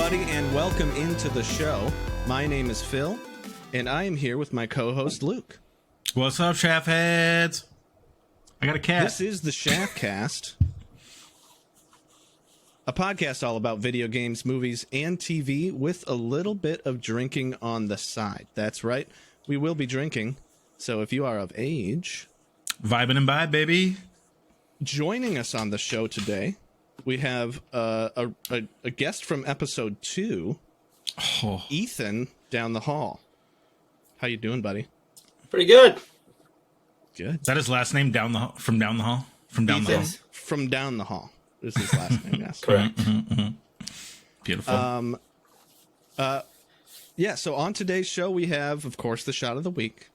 everybody, and welcome into the show. My name is Phil, and I am here with my co-host, Luke. What's up, SHAF heads? I got a cat. This is the SHAF Cast, a podcast all about video games, movies, and TV with a little bit of drinking on the side. That's right. We will be drinking, so if you are of age... Vibing and vibe, baby. Joining us on the show today, we have a guest from episode 2, Ethan down the hall. How you doing, buddy? Pretty good. Good. Is that his last name? From down the hall? From down the hall. From down the hall is his last name, yes. Correct. Beautiful. Yeah, so on today's show, we have, of course, the shot of the week.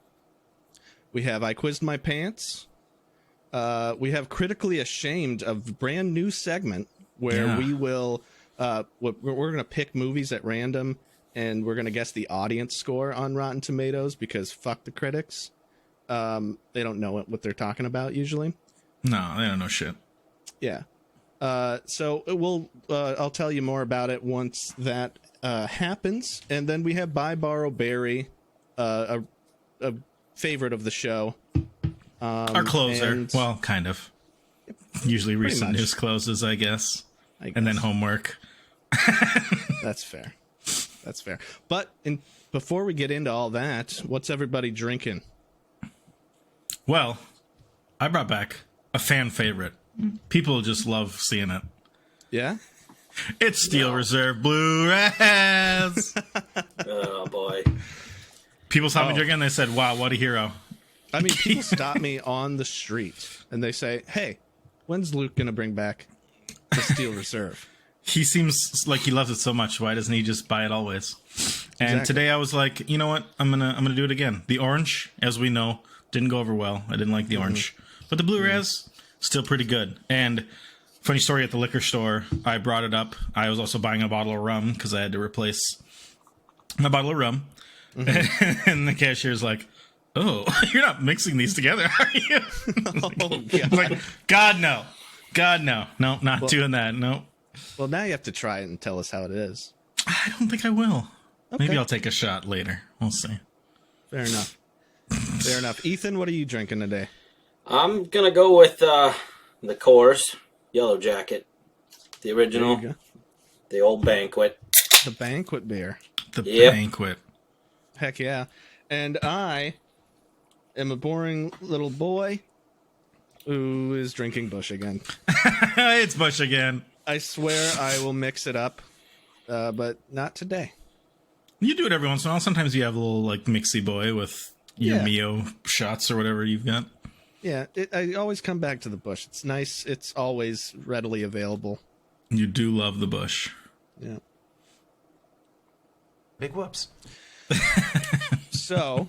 We have I Quizzed My Pants. We have Critically Ashamed, a brand new segment where we will, we're going to pick movies at random, and we're going to guess the audience score on Rotten Tomatoes, because fuck the critics. They don't know what they're talking about usually. No, they don't know shit. Yeah. So I'll tell you more about it once that happens. And then we have Buy, Borrow, Barry, a favorite of the show. Our closer. Well, kind of. Usually recent news closes, I guess. And then homework. That's fair. That's fair. But before we get into all that, what's everybody drinking? Well, I brought back a fan favorite. People just love seeing it. Yeah? It's Steel Reserve Blue Raz. Oh, boy. People saw me drinking and they said, wow, what a hero. I mean, people stop me on the street and they say, hey, when's Luke going to bring back the Steel Reserve? He seems like he loves it so much. Why doesn't he just buy it always? And today I was like, you know what? I'm gonna do it again. The orange, as we know, didn't go over well. I didn't like the orange. But the Blue Raz, still pretty good. And funny story, at the liquor store, I brought it up. I was also buying a bottle of rum because I had to replace my bottle of rum. And the cashier's like, oh, you're not mixing these together, are you? Like, God, no. God, no. No, not doing that. No. Well, now you have to try it and tell us how it is. I don't think I will. Okay. Maybe I'll take a shot later. We'll see. Fair enough. Fair enough. Ethan, what are you drinking today? I'm going to go with the Coors Yellow Jacket. The original. The old Banquet. The Banquet beer. The Banquet. Heck yeah. And I am a boring little boy who is drinking Busch again. It's Busch again. I swear I will mix it up, but not today. You do it every once in a while. Sometimes you have a little, like, mixy boy with your Mio shots or whatever you've got. Yeah, I always come back to the Busch. It's nice. It's always readily available. You do love the Busch. Yeah. Big whoops. So,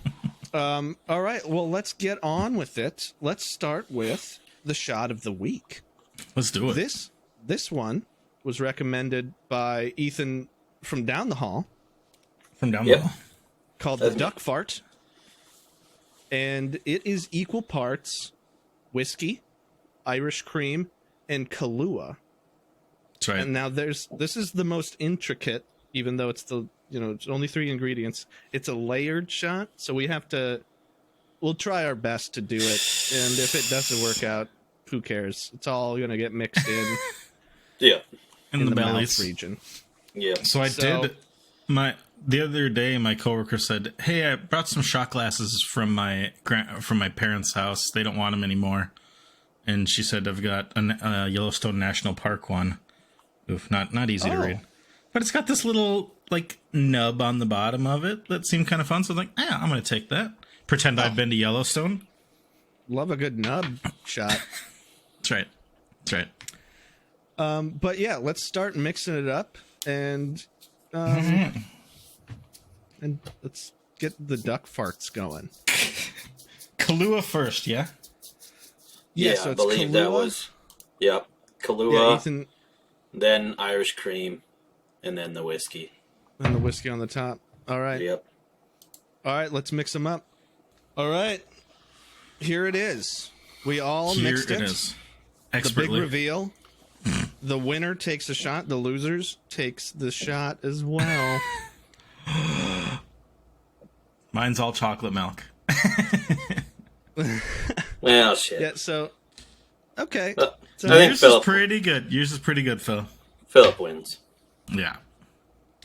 all right. Well, let's get on with it. Let's start with the shot of the week. Let's do it. This one was recommended by Ethan from down the hall. From down the hall. Called the Duck Fart. And it is equal parts whiskey, Irish cream, and Kahlua. That's right. And now this is the most intricate, even though it's it's only 3 ingredients. It's a layered shot, so we'll try our best to do it. And if it doesn't work out, who cares? It's all going to get mixed in. In the mouth bellies region. Yeah. So the other day, my coworker said, "Hey, I brought some shot glasses from my parents' house. They don't want them anymore." And she said, "I've got a Yellowstone National Park one. Oof, not easy to read, but it's got this little like nub on the bottom of it that seemed kind of fun. So I was like, yeah, I'm gonna take that. Pretend I've been to Yellowstone. Love a good nub shot. That's right. That's right. But yeah, let's start mixing it up and let's get the duck farts going. Kahlua first, yeah? Yeah, so I it's believe Kahlua. that was... Yep. Kahlua, Yeah, Ethan, then Irish cream, and then the whiskey. and the whiskey on the top. All right. Yep. All right, let's mix them up. All right. Here it is. We all mixed it. Here it is. The big Expertly. reveal. the winner takes a shot. The losers takes the shot as well. Mine's all chocolate milk. Well, shit. Yeah, so... Okay. So I think Yours Philip, is pretty good. Yours is pretty good, Phil. Philip wins. Yeah.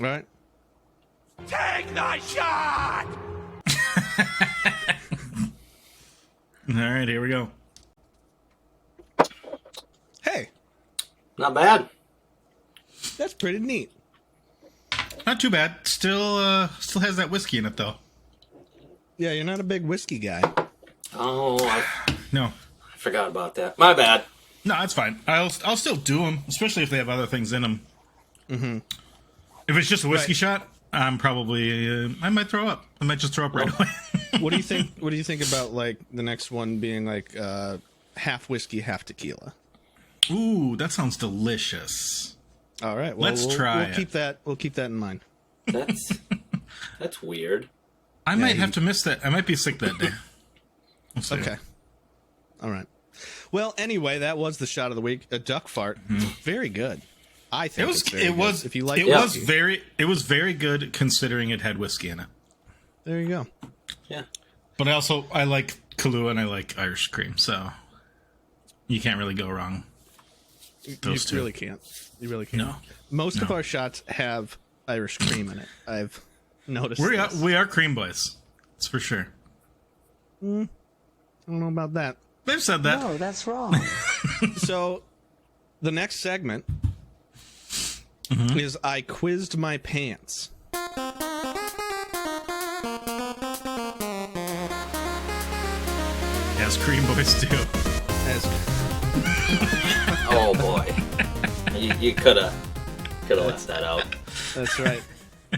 all right. Take the shot! All right, here we go. Hey, Not bad. that's pretty neat. Not too bad. Still has that whiskey in it, though. Yeah, you're not a big whiskey guy. Oh, I No. forgot about that. My bad. No, that's fine. I'll still do them, especially if they have other things in them. Mm-hmm. If it's just a whiskey Right. shot, I'm probably I might throw up. I might just throw up right away. What do you think? What do you think about like the next one being like half whiskey, half tequila? Ooh, that sounds delicious. All right, well, Let's try We'll keep that. We'll keep that in mind. That's weird. I might have to miss that. I might be sick that day. We'll see. Okay. All right. Well, anyway, that was the shot of the week. A duck fart. Very good. I think it's very good. If you like, it was very good considering it had whiskey in it. there you go. Yeah. But I like Kahlua and I like Irish cream, so you can't really go wrong. Those You two. really can't. You really can't. No. Most of No. our shots have Irish cream in it. I've noticed. this. We are cream boys. That's for sure. I don't know about that. They've said that. No, that's wrong. So, the next segment is I quizzed my pants. As cream boys do. As Oh boy. You could have left that out. That's right.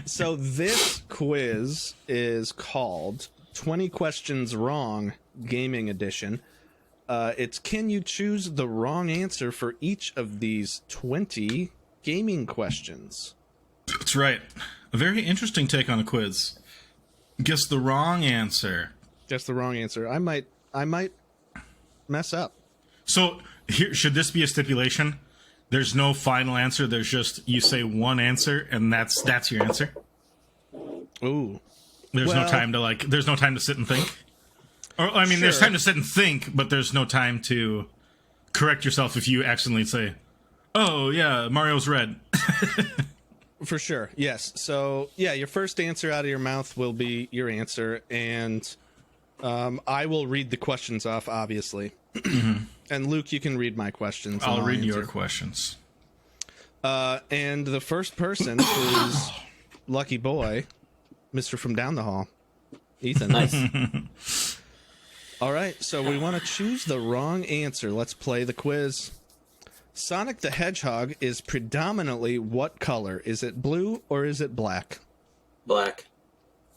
So this quiz is called 20 Questions Wrong Gaming Edition. It's can you choose the wrong answer for each of these 20 gaming questions? That's right. A very interesting take on a quiz. Guess the wrong answer. Guess the wrong answer. I might mess up. So here, should this be a stipulation? There's no final answer. There's just you say one answer, and that's your answer. Ooh. There's no Well- time to There's no time to sit and think. Or I mean, there's Sure. time to sit and think, but there's no time to correct yourself if you accidentally say, "Oh yeah, Mario's red." For sure. Yes. So, yeah, your first answer out of your mouth will be your answer, and I will read the questions off, obviously. And Luke, you can read my questions. and I'll read answer. your questions. And the first person is lucky boy, Mr. from down the hall, Ethan. Nice. All right, so we want to choose the wrong answer. Let's play the quiz. Sonic the Hedgehog is predominantly what color? Is it blue or is it black? Black.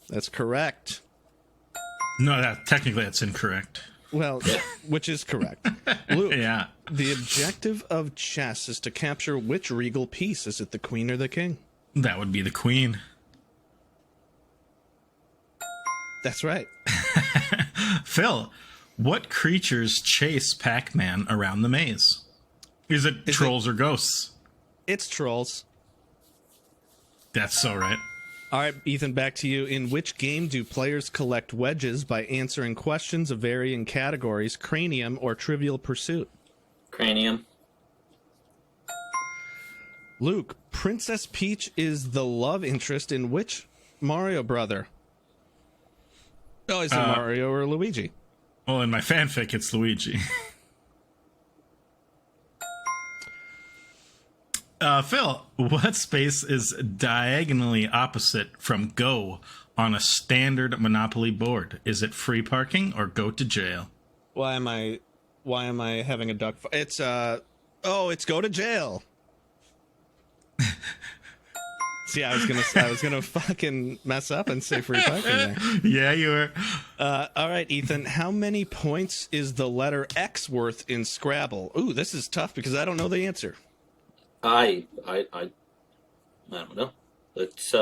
That's correct. No, technically that's incorrect. Well, which is correct. Luke, Yeah. the objective of chess is to capture which regal piece? Is it the queen or the king? That would be the queen. That's right. Phil, what creatures chase Pac-Man around the maze? Is it trolls or ghosts? It's trolls. That's so right. All right, Ethan, back to you. In which game do players collect wedges by answering questions of varying categories, Cranium or Trivial Pursuit? Cranium. Luke, Princess Peach is the love interest in which Mario brother? Oh, is it Mario or Luigi? Well, in my fanfic, it's Luigi. Phil, what space is diagonally opposite from go on a standard Monopoly board? Is it free parking or go to jail? Why am I having a duck? It's it's go to jail. See, I was gonna fucking mess up and say free parking there. Yeah, you were. All right, Ethan. How many points is the letter X worth in Scrabble? Ooh, this is tough because I don't know the answer. I don't know. Let's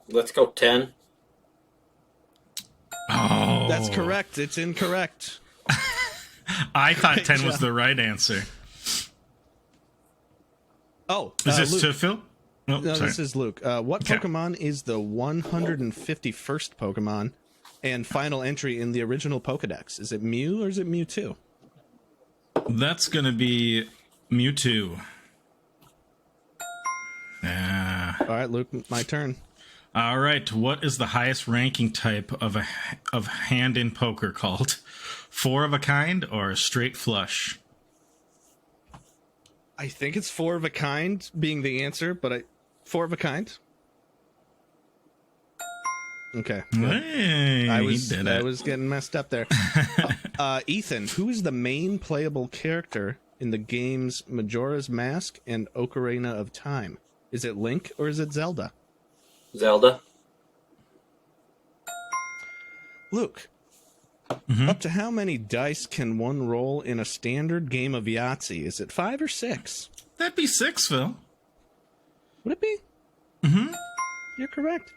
let's go 10. Oh, That's correct. It's incorrect. I thought Great 10 was job. the right answer. Oh, Is this Luke. to Phil? Oh, No, sorry. this is Luke. What Okay. Pokemon is the 151st Pokemon and final entry in the original Pokedex? Is it Mew or is it Mewtwo? That's going to be Mewtwo. Yeah. All right, Luke, my turn. All right. What is the highest ranking type of hand in poker called? 4 of a kind or a straight flush? I think it's 4 of a kind being the answer, but 4 of a kind. Okay. good. Hey, I he was did it. getting messed up there. Ethan, who is the main playable character in the games Majora's Mask and Ocarina of Time? Is it Link or is it Zelda? Zelda. Luke, up to how many dice can one roll in a standard game of Yahtzee? Is it 5 or 6? That'd be 6, Phil. Would it be? Mm-hmm. You're correct.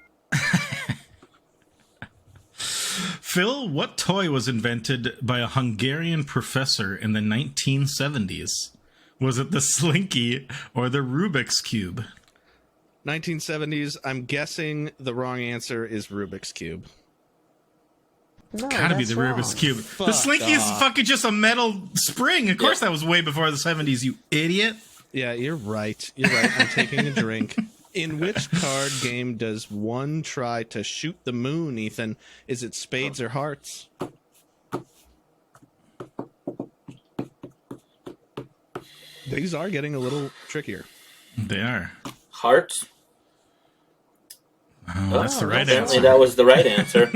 Phil, what toy was invented by a Hungarian professor in the 1970s? Was it the Slinky or the Rubik's Cube? 1970s. I'm guessing the wrong answer is Rubik's Cube. No, Gotta be that's the wrong. Rubik's Cube. The Fuck Slinky is off. fucking just a metal spring. Of course, Yeah. that was way before the 70s, you idiot. Yeah, you're right. You're right. I'm taking a drink. In which card game does one try to shoot the moon, Ethan? Is it spades or hearts? These are getting a little trickier. They are. Hearts. Oh, that's the right Apparently answer. that was the right answer.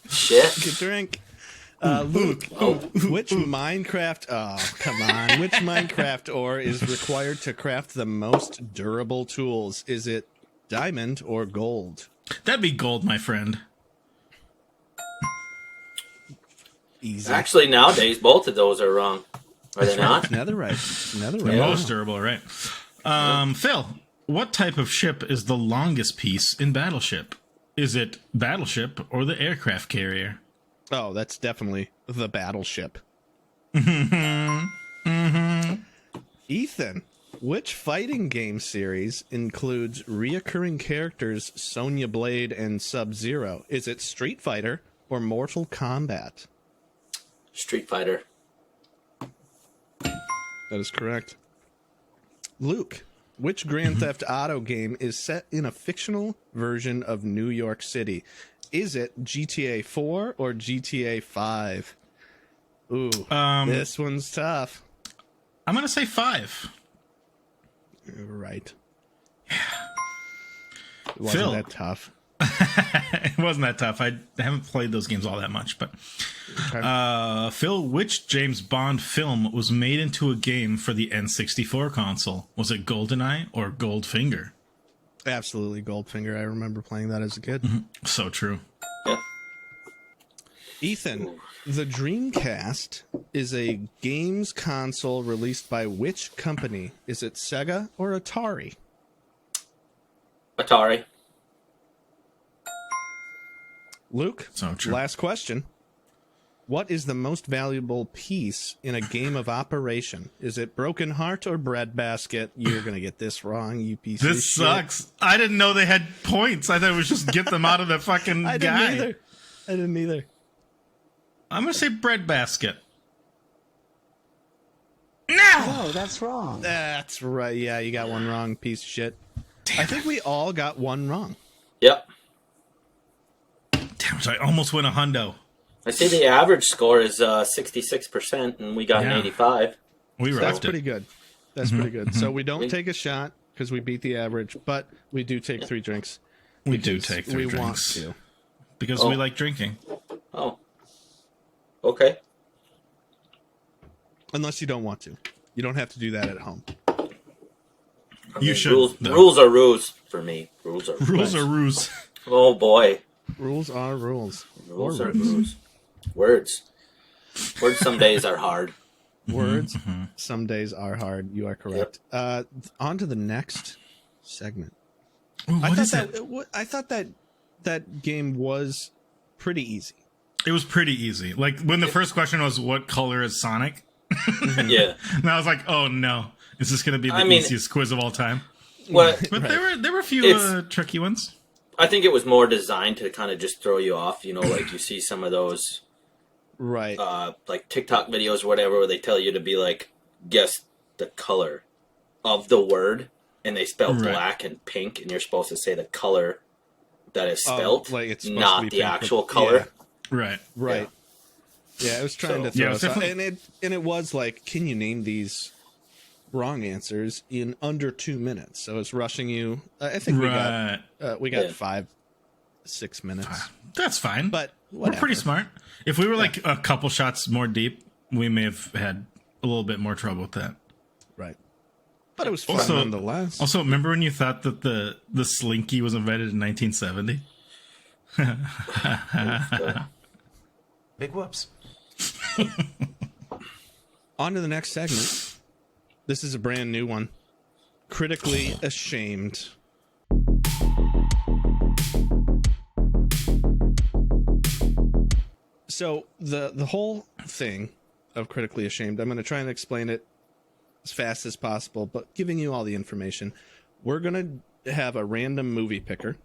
Shit. Good drink. Luke, which Minecraft... Oh, come on. Which Minecraft ore is required to craft the most durable tools? Is it diamond or gold? That'd be gold, my friend. Easy. Actually, nowadays, both of those are wrong. Are they not? Netherite. The Netherite. most durable, right? Phil, what type of ship is the longest piece in Battleship? Is it Battleship or the aircraft carrier? Oh, that's definitely the battleship. Ethan, which fighting game series includes reoccurring characters Sonya Blade and Sub-Zero? Is it Street Fighter or Mortal Kombat? Street Fighter. That is correct. Luke, which Grand Theft Auto game is set in a fictional version of New York City? Is it GTA 4 or GTA 5? Ooh, this one's tough. I'm going to say 5. You're right. It wasn't Phil. that tough. It wasn't that tough. I haven't played those games all that much. But Phil, which James Bond film was made into a game for the N64 console? Was it GoldenEye or Goldfinger? Absolutely Goldfinger. I remember playing that as a kid. So true. Yeah. Ethan, the Dreamcast is a games console released by which company? Is it Sega or Atari? Atari. Luke, So true. last question. What is the most valuable piece in a game of Operation? Is it Broken Heart or Breadbasket? You're going to get this wrong, you piece of This shit. sucks. I didn't know they had points. I thought it was just get them out of the fucking I guy. didn't either. I'm going to say breadbasket. No, that's wrong. That's right. Yeah, you got one wrong, piece of shit. I think we all got one wrong. Yep. Damn it, I almost win a hundo. I see the average score is 66%, and we got an Yeah. 85. We That's rocked pretty it. good. That's pretty good. So we don't take a shot because we beat the average, but we do take 3 drinks. We do because take 3 we drinks. want to. Because Oh. we like drinking. Oh. Okay. Unless you don't want to. You don't have to do that at home. You should. Rules, though. rules are rules for me. Rules are Rules are rules. Oh, boy. Rules are rules. Rules Or are rules. Words. Words some days are hard. Words. Some days are hard. You are correct. On to the next segment. Ooh, what is I it? thought that game was pretty easy. It was pretty easy. Like when the first question was, "What color is Sonic?" Yeah. And I was like, "Oh no, is this going to be the easiest quiz of all time?" Well, But there were a few tricky ones. I think it was more designed to kind of just throw you off. You know, like you see some of those, Right. like TikTok videos or whatever, where they tell you to be like, guess the color of the word, and they spell black and pink, and you're supposed to say the color that is spelt, like it's supposed not to be the pink, actual but- color. Right. Right. Yeah, it was trying to throw us off. And it was like, can you name these wrong answers in under 2 minutes? So it's rushing you. I think we got 5-6 minutes. That's fine. But we're pretty smart. If we were like a couple shots more deep, we may have had a little bit more trouble with that. Right. But it was fun nonetheless. Also, remember when you thought that the Slinky was invented in 1970? Big whoops. On to the next segment. This is a brand new one. Critically ashamed. So the whole thing of critically ashamed, I'm going to try and explain it as fast as possible, but giving you all the information. We're going to have a random movie picker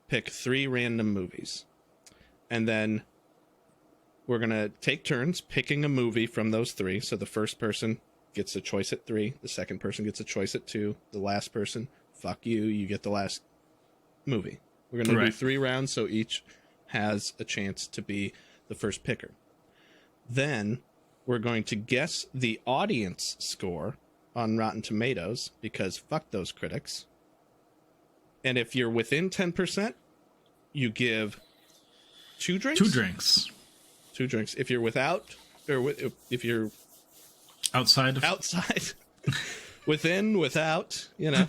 pick 3 random movies. And then we're going to take turns picking a movie from those 3. So the first person gets a choice at 3. The second person gets a choice at 2. The last person, fuck you, you get the last movie. We're going to do 3 rounds, so each has a chance to be the first picker. Then we're going to guess the audience score on Rotten Tomatoes, because fuck those critics. And if you're within 10%, you give 2 drinks? 2 drinks. 2 drinks. If you're without, or if you're outside, within, without, you know,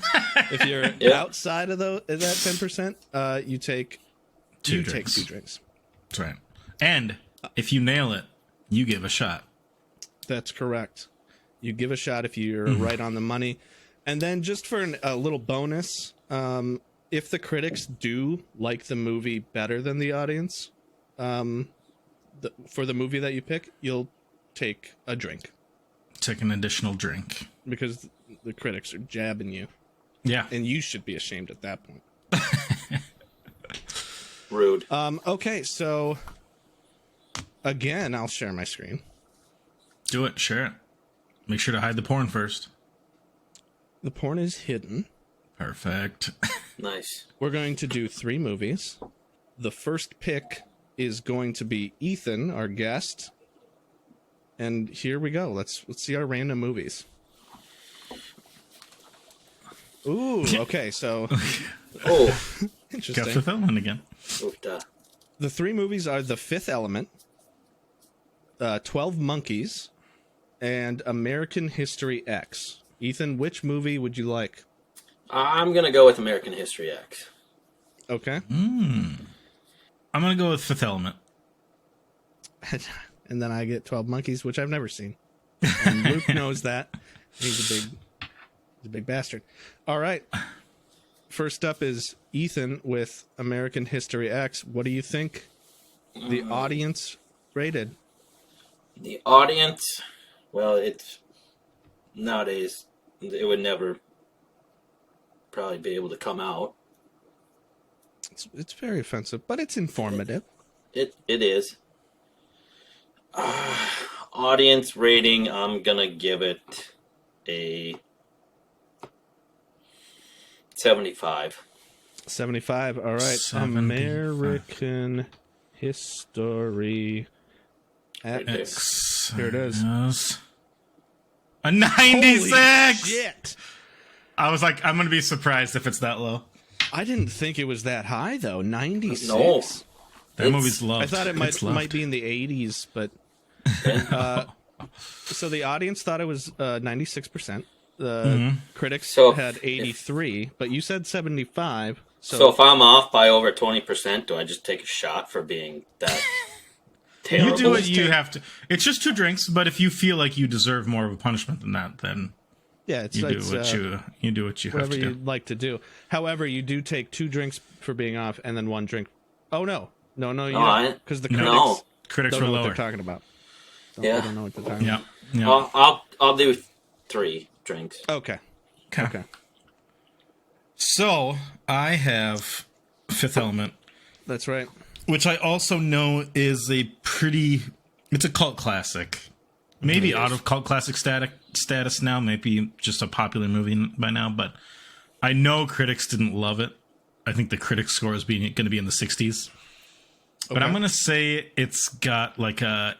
if you're outside of that 10%, you take 2 drinks. Take 2 drinks. That's right. And if you nail it, you give a shot. That's correct. You give a shot if you're right on the money. And then just for a little bonus, if the critics do like the movie better than the audience, for the movie that you pick, you'll take a drink. Take an additional drink. Because the critics are jabbing you. Yeah. And you should be ashamed at that point. Rude. Okay, so again, I'll share my screen. Do it. Share it. Make sure to hide the porn first. The porn is hidden. Perfect. Nice. We're going to do 3 movies. The first pick is going to be Ethan, our guest. And here we go. Let's see our random movies. Ooh, okay, so interesting. Got the film again. The 3 movies are The Fifth Element, 12 Monkeys, and American History X. Ethan, which movie would you like? I'm going to go with American History X. Okay. I'm going to go with Fifth Element. And then I get 12 Monkeys, which I've never seen. And Luke knows that. He's a big bastard. All right. First up is Ethan with American History X. What do you think the audience rated? The audience, well, it's nowadays, it would never probably be able to come out. It's very offensive, but it's informative. It is. Audience rating, I'm gonna give it a 75. 75. All right. 75. American History X. Here it is. A 96. Holy shit. I was like, I'm gonna be surprised if it's that low. I didn't think it was that high though. 96. No. That movie's loved. I thought it might be in the 80s, but so the audience thought it was 96%. The critics had 83, but you said 75. So if I'm off by over 20%, do I just take a shot for being that terrible? You do what you have to. It's just 2 drinks, but if you feel like you deserve more of a punishment than that, then yeah, you do what you have to do. Whatever you'd like to do. However, you do take 2 drinks for being off, and then 1 drink. Oh no, you don't, because the critics don't were know lower. what they're talking about. Yeah. I don't know what they're talking Yeah. about. Yeah. I'll do 3 drinks. Okay. Okay. So I have Fifth Element, That's right. which I also know is it's a cult classic. Maybe out of cult classic status now, maybe just a popular movie by now, but I know critics didn't love it. I think the critic score is going to be in the 60s. But Okay. I'm going to say it's got like a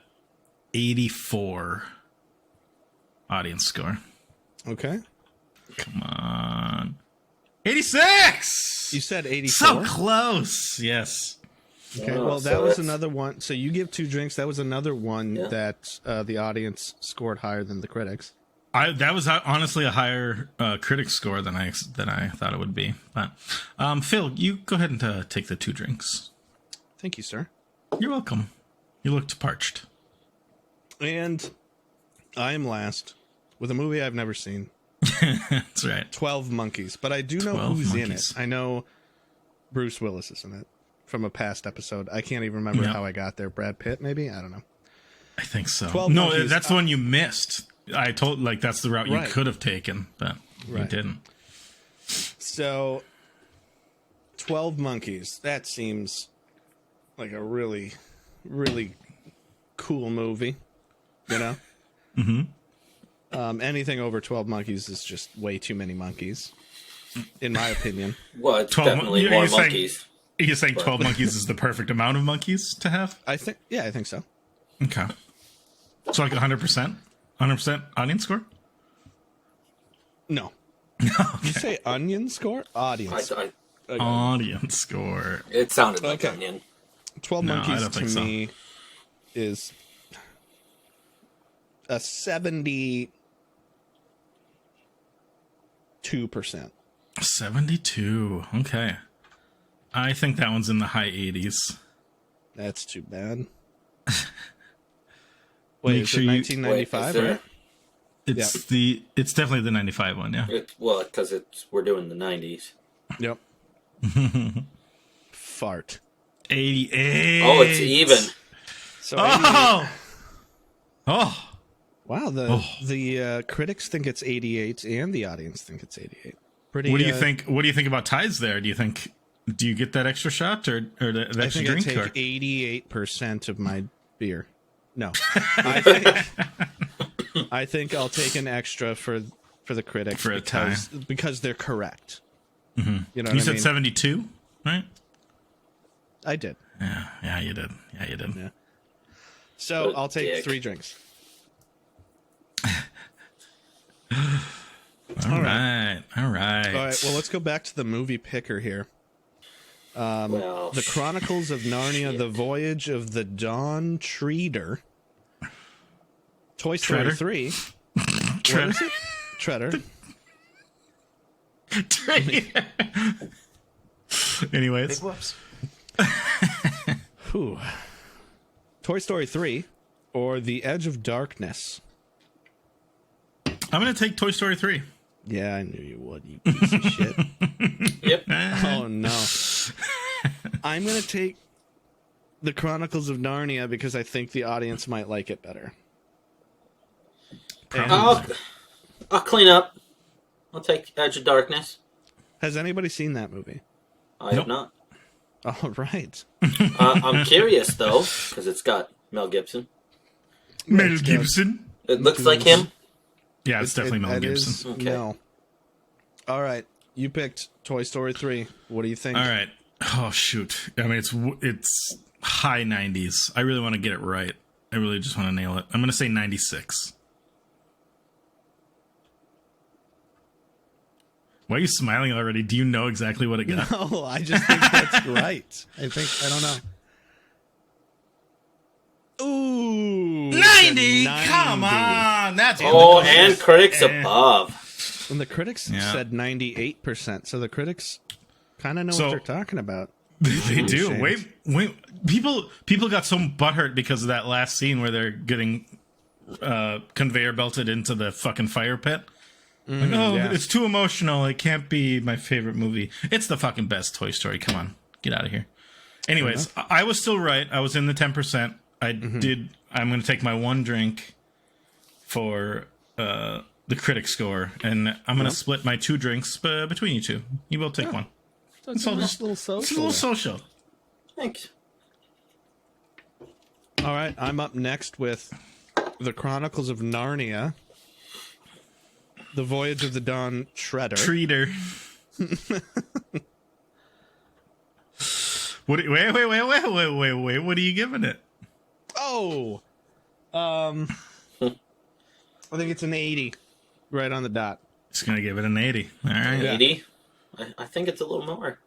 84 audience score. Okay. Come on. 86! You said 84. So close. Yes. Okay, Oh, well, so that was that's- another one. So you give 2 drinks. That was another one Yeah. that the audience scored higher than the critics. That was honestly a higher critic score than I thought it would be. But Phil, you go ahead and take the 2 drinks. Thank you, sir. You're welcome. You looked parched. And I am last with a movie I've never seen, That's right. 12 Monkeys. But I do know 12 who's Monkeys. in it. I know Bruce Willis is in it from a past episode. I can't even remember Yeah. how I got there. Brad Pitt, maybe? I don't know. I think so. 12 No, Monkeys. that's the one you missed. I told that's the route you Right. could have taken, but you Right. didn't. So, 12 Monkeys. That seems like a really, really cool movie. You know? Anything over 12 Monkeys is just way too many monkeys, in my opinion. Well, it's 12 definitely you're more saying- monkeys. You're saying 12 monkeys is the perfect amount of monkeys to have? I think so. Okay. So like 100%? 100% audience score? No. You say onion score? Audience. Audience score. It sounded like Okay. onion. 12 No, I Monkeys don't to think so. me is a 72%. 72. Okay. I think that one's in the high 80s. That's too bad. Wait, Make is sure it you- 1995, Wait, is there- right? It's definitely the 95 one, yeah. Because we're doing the 90s. Yep. Fart. 88. Oh, it's even. So 88. Oh! Oh! Wow, the critics think it's 88 and the audience think it's 88. Pretty. What do you think? What do you think about ties there? Do you get that extra shot or the I extra think drink? I or? take 88% of my beer. No, I think I'll take an extra for the critics For a tie. because they're correct. Mm-hmm. You know, You what I said mean? 72, right? I did. Yeah, you did. Yeah. So What a I'll take dick. 3 drinks. All right. All right. Well, let's go back to the movie picker here. Well, The Chronicles of Narnia: shit. The Voyage of the Dawn Treader. Toy Story Treader? 3. Treader. What is it? Treader. Anyways, Big whoops. Whew. Toy Story 3 or The Edge of Darkness. I'm going to take Toy Story 3. Yeah, I knew you would, you piece of shit. Yep. Oh, no. I'm going to take The Chronicles of Narnia because I think the audience might like it better. And I'll clean up. I'll take Edge of Darkness. has anybody seen that movie? I have not. All right. I'm curious, though, because it's got Mel Gibson. Mel Gibson. It looks like him. Yeah, it's definitely Mel It Gibson. is Okay. Mel. All right. You picked Toy Story 3. What do you think? All right. Oh shoot. I mean, it's high 90s. I really want to get it right. I really just want to nail it. I'm going to say 96. Why are you smiling already? Do you know exactly what it got? No, I just think that's right. I don't know. Ooh. 90? 90. Come on. That's Oh, and critics above. And the critics Yeah. said 98%. So the critics kind of know So- what they're talking about. They do. Shames. Wait. People got so butthurt because of that last scene where they're getting conveyor belted into the fucking fire pit. Like, oh, yeah. it's too emotional. It can't be my favorite movie. It's the fucking best Toy Story. Come on, get out of here. Anyways, I was still right. I was in the 10%. I'm going to take my one drink for the critic score, and I'm going to split my 2 drinks between you two. You both take one. It's all just a little social. It's a little social. Thanks. All right, I'm up next with The Chronicles of Narnia, The Voyage of the Dawn Treader. Treater. Wait. What are you giving it? Oh, I think it's an 80, right on the dot. Just going to give it an 80. All right. Yeah. 80? I think it's a little more.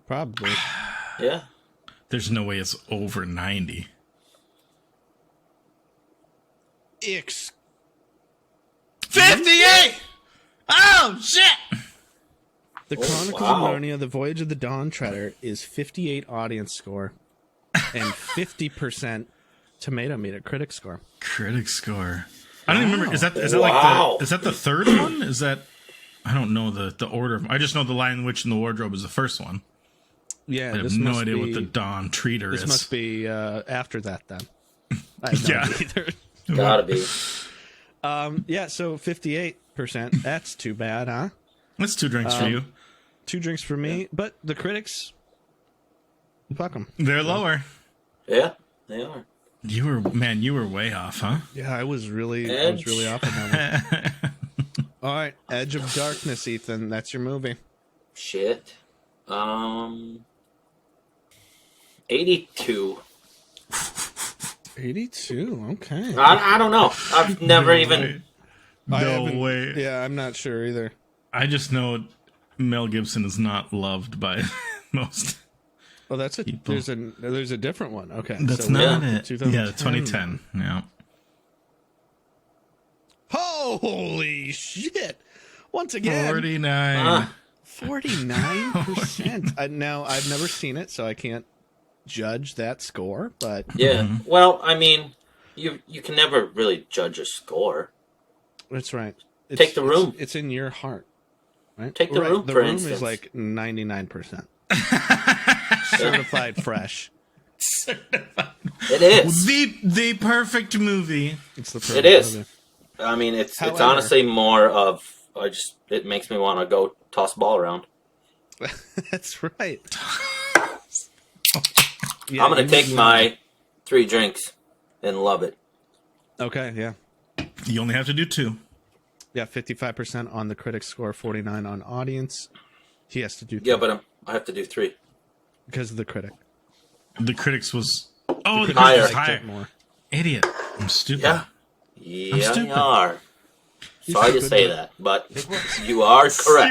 Probably. Yeah. There's no way it's over 90. 58! Oh, shit! The Chronicles wow. of Narnia, The Voyage of the Dawn Treader is 58 audience score and 50% tomato meter critic score. Critic score. I don't even remember. Is that Wow. is that the third one? Is that... I don't know the order. I just know The Lion, the Witch, and the Wardrobe is the first one. Yeah, I have no idea what the Dawn Treater is. This must be after that, then. I have no idea either. Gotta be. Yeah, so 58%. That's too bad, huh? That's 2 drinks for you. 2 drinks for me, but the critics, fuck them. They're lower. Yeah, they are. You were way off, huh? Yeah, I was really off on that one. All right, Edge of Darkness, Ethan. That's your movie. Shit. 82. 82. Okay. I don't know. I've never even... No way. Yeah, I'm not sure either. I just know Mel Gibson is not loved by most. Oh, that's a people. there's a different one. Okay, That's so not we're it. 2010. Yeah, 2010. Yeah. Holy shit! Once again, 49. 49%. Now I've never seen it, so I can't judge that score. But Yeah. Well, I mean, you can never really judge a score. that's right. Take The Room. It's in your heart. Right? Take The Room, The for Room instance. is like 99%. Certified fresh. It is. The perfect movie. It's the It perfect is. movie. I mean, it's However- honestly more of it makes me want to go toss the ball around. That's right. I'm gonna take my 3 drinks and love it. Okay, yeah. You only have to do 2. Yeah, 55% on the critic score, 49 on audience. He has to do 3 Yeah, but I have to do 3. because of the critic. The critics was... Oh, the Higher. critics was Liked it higher. more. Idiot. I'm stupid. Yeah. Yeah, stupid. you are. Sorry to stupid, say but- that, but you are correct.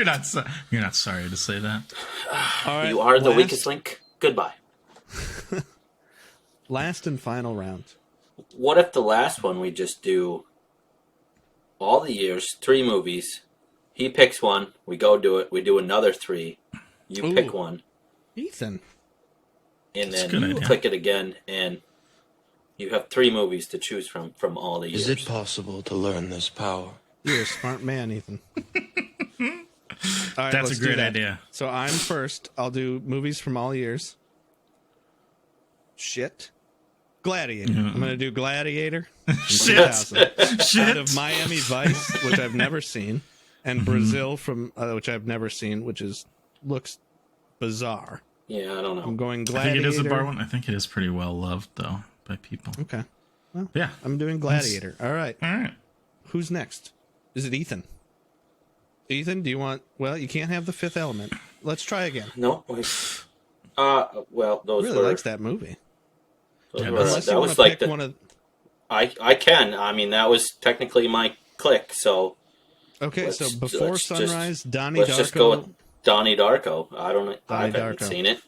You're not sorry to say that. All right, You are the last- weakest link. Goodbye. Last and final round. What if the last one we just do all the years, 3 movies. He picks one. We go do it. We do another 3. You Ooh. pick one. Ethan. And That's a then good you idea. click it again, and you have 3 movies to choose from all the years. Is it possible to learn this power? You're a smart man, Ethan. All right, That's let's a do great that. idea. So I'm first. I'll do movies from all years. Shit. Gladiator. I'm going to do Gladiator. from Shit. 2000. Shit. Out of Miami Vice, which I've never seen, and Brazil, from which I've never seen, which looks bizarre. Yeah, I don't know. I'm going I Gladiator. think it is a bar one. I think it is pretty well loved, though, by people. Okay. Yeah. I'm doing Gladiator. All right. All right. Who's next? Is it Ethan? Ethan, do you want... Well, you can't have The Fifth Element. Let's try again. No, wait. Well, those Really were. likes that movie. Those Yeah, were Unless you that want was to like pick the. one of... I can. I mean, that was technically my click. So Okay, let's- so Before let's just- Sunrise, Donnie let's Darko... just go with Donnie Darko. I don't. I Donnie haven't Darko. seen it.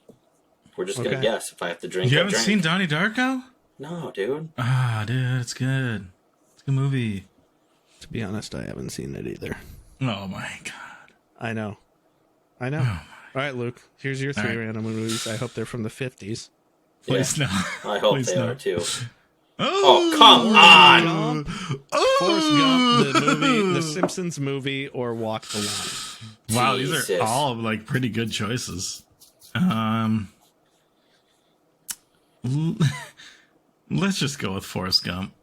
We're just gonna Okay. guess. If I have to drink, You I haven't drink. seen Donnie Darko? No, dude. Ah, dude, it's good. It's a good movie. To be honest, I haven't seen it either. Oh, my God. I know. All right, Luke, here's your 3 All right. random movies. I hope they're from the 50s. Please no. I hope Please they no. are too. Oh, come on! Forrest Gump, the movie, the Simpsons movie, or Walk the Line. Wow, these Jesus. are all like pretty good choices. Let's just go with Forrest Gump.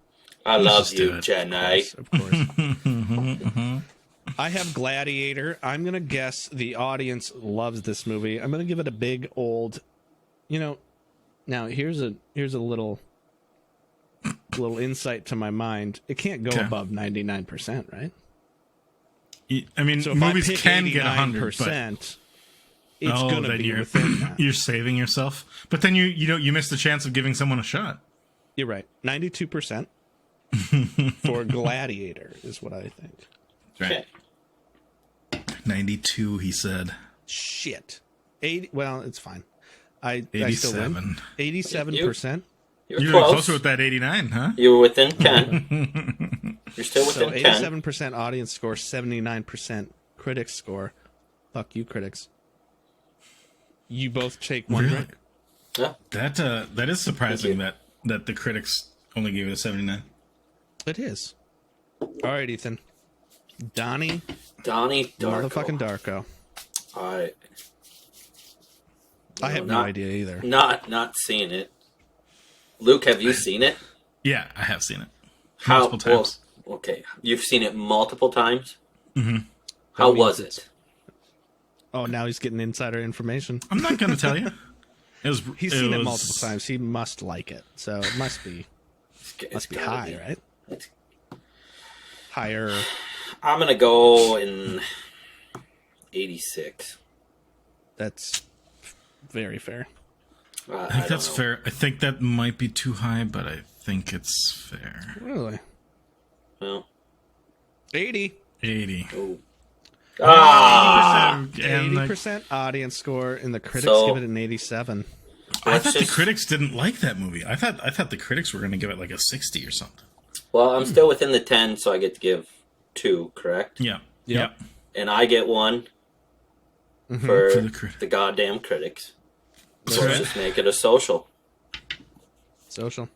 I Let's love just do you, it. Jenny. Of course. I have Gladiator. I'm gonna guess the audience loves this movie. I'm gonna give it a big old. Now here's a little insight to my mind. It can't go above 99%, right? I mean, So if movies I pick can get 100%. It's gonna then be within that. You're saving yourself, but then you miss the chance of giving someone a shot. You're right. 92% for Gladiator is what I think. Right. 92, he said. Shit. 80. Well, it's fine. I still 87. win. 87%. You're You were close. closer with that 89, huh? You were within 10. You're still So within 10. 87% audience score, 79% critics score. Fuck you, critics. You both take one Really? drink. Yeah. That is surprising Thank that the critics only gave it a 79. It is. All right, Ethan. Donnie Donnie Darko. motherfucking Darko. All right. I have no idea either. Not seen it. Luke, have you seen it? Yeah, I have seen it How? multiple times. Well, okay, you've seen it multiple times. Mm-hmm. How That was means it? Oh, now he's getting insider information. I'm not going to tell you. He's seen it multiple times. He must like it. So it must be It's gotta high, be. right? It's- Higher. I'm gonna go in 86. That's very fair. I think that's fair. I think that might be too high, but I think it's fair. Really? Well, 80. 80. oh. Ah, And 80% audience score, and the critics So- give it an 87. I let's thought the just- critics didn't like that movie. I thought the critics were going to give it like a 60 or something. Well, I'm still within the 10, so I get to give 2, correct? Yeah. Yep. Yeah. And I get 1 for For the the goddamn critics. So Right. let's just make it a social. Social.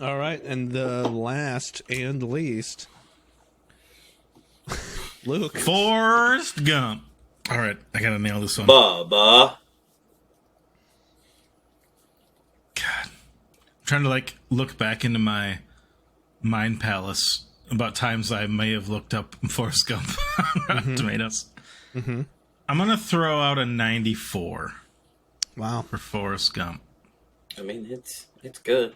All right, and the last and least, Luke. Forrest Gump. All right, I got to nail this one. Bubba. God. I'm trying to look back into my mind palace about times I may have looked up Forrest Gump on Rotten Tomatoes. Mm-hmm. I'm going to throw out a 94 Wow. for Forrest Gump. I mean, it's good.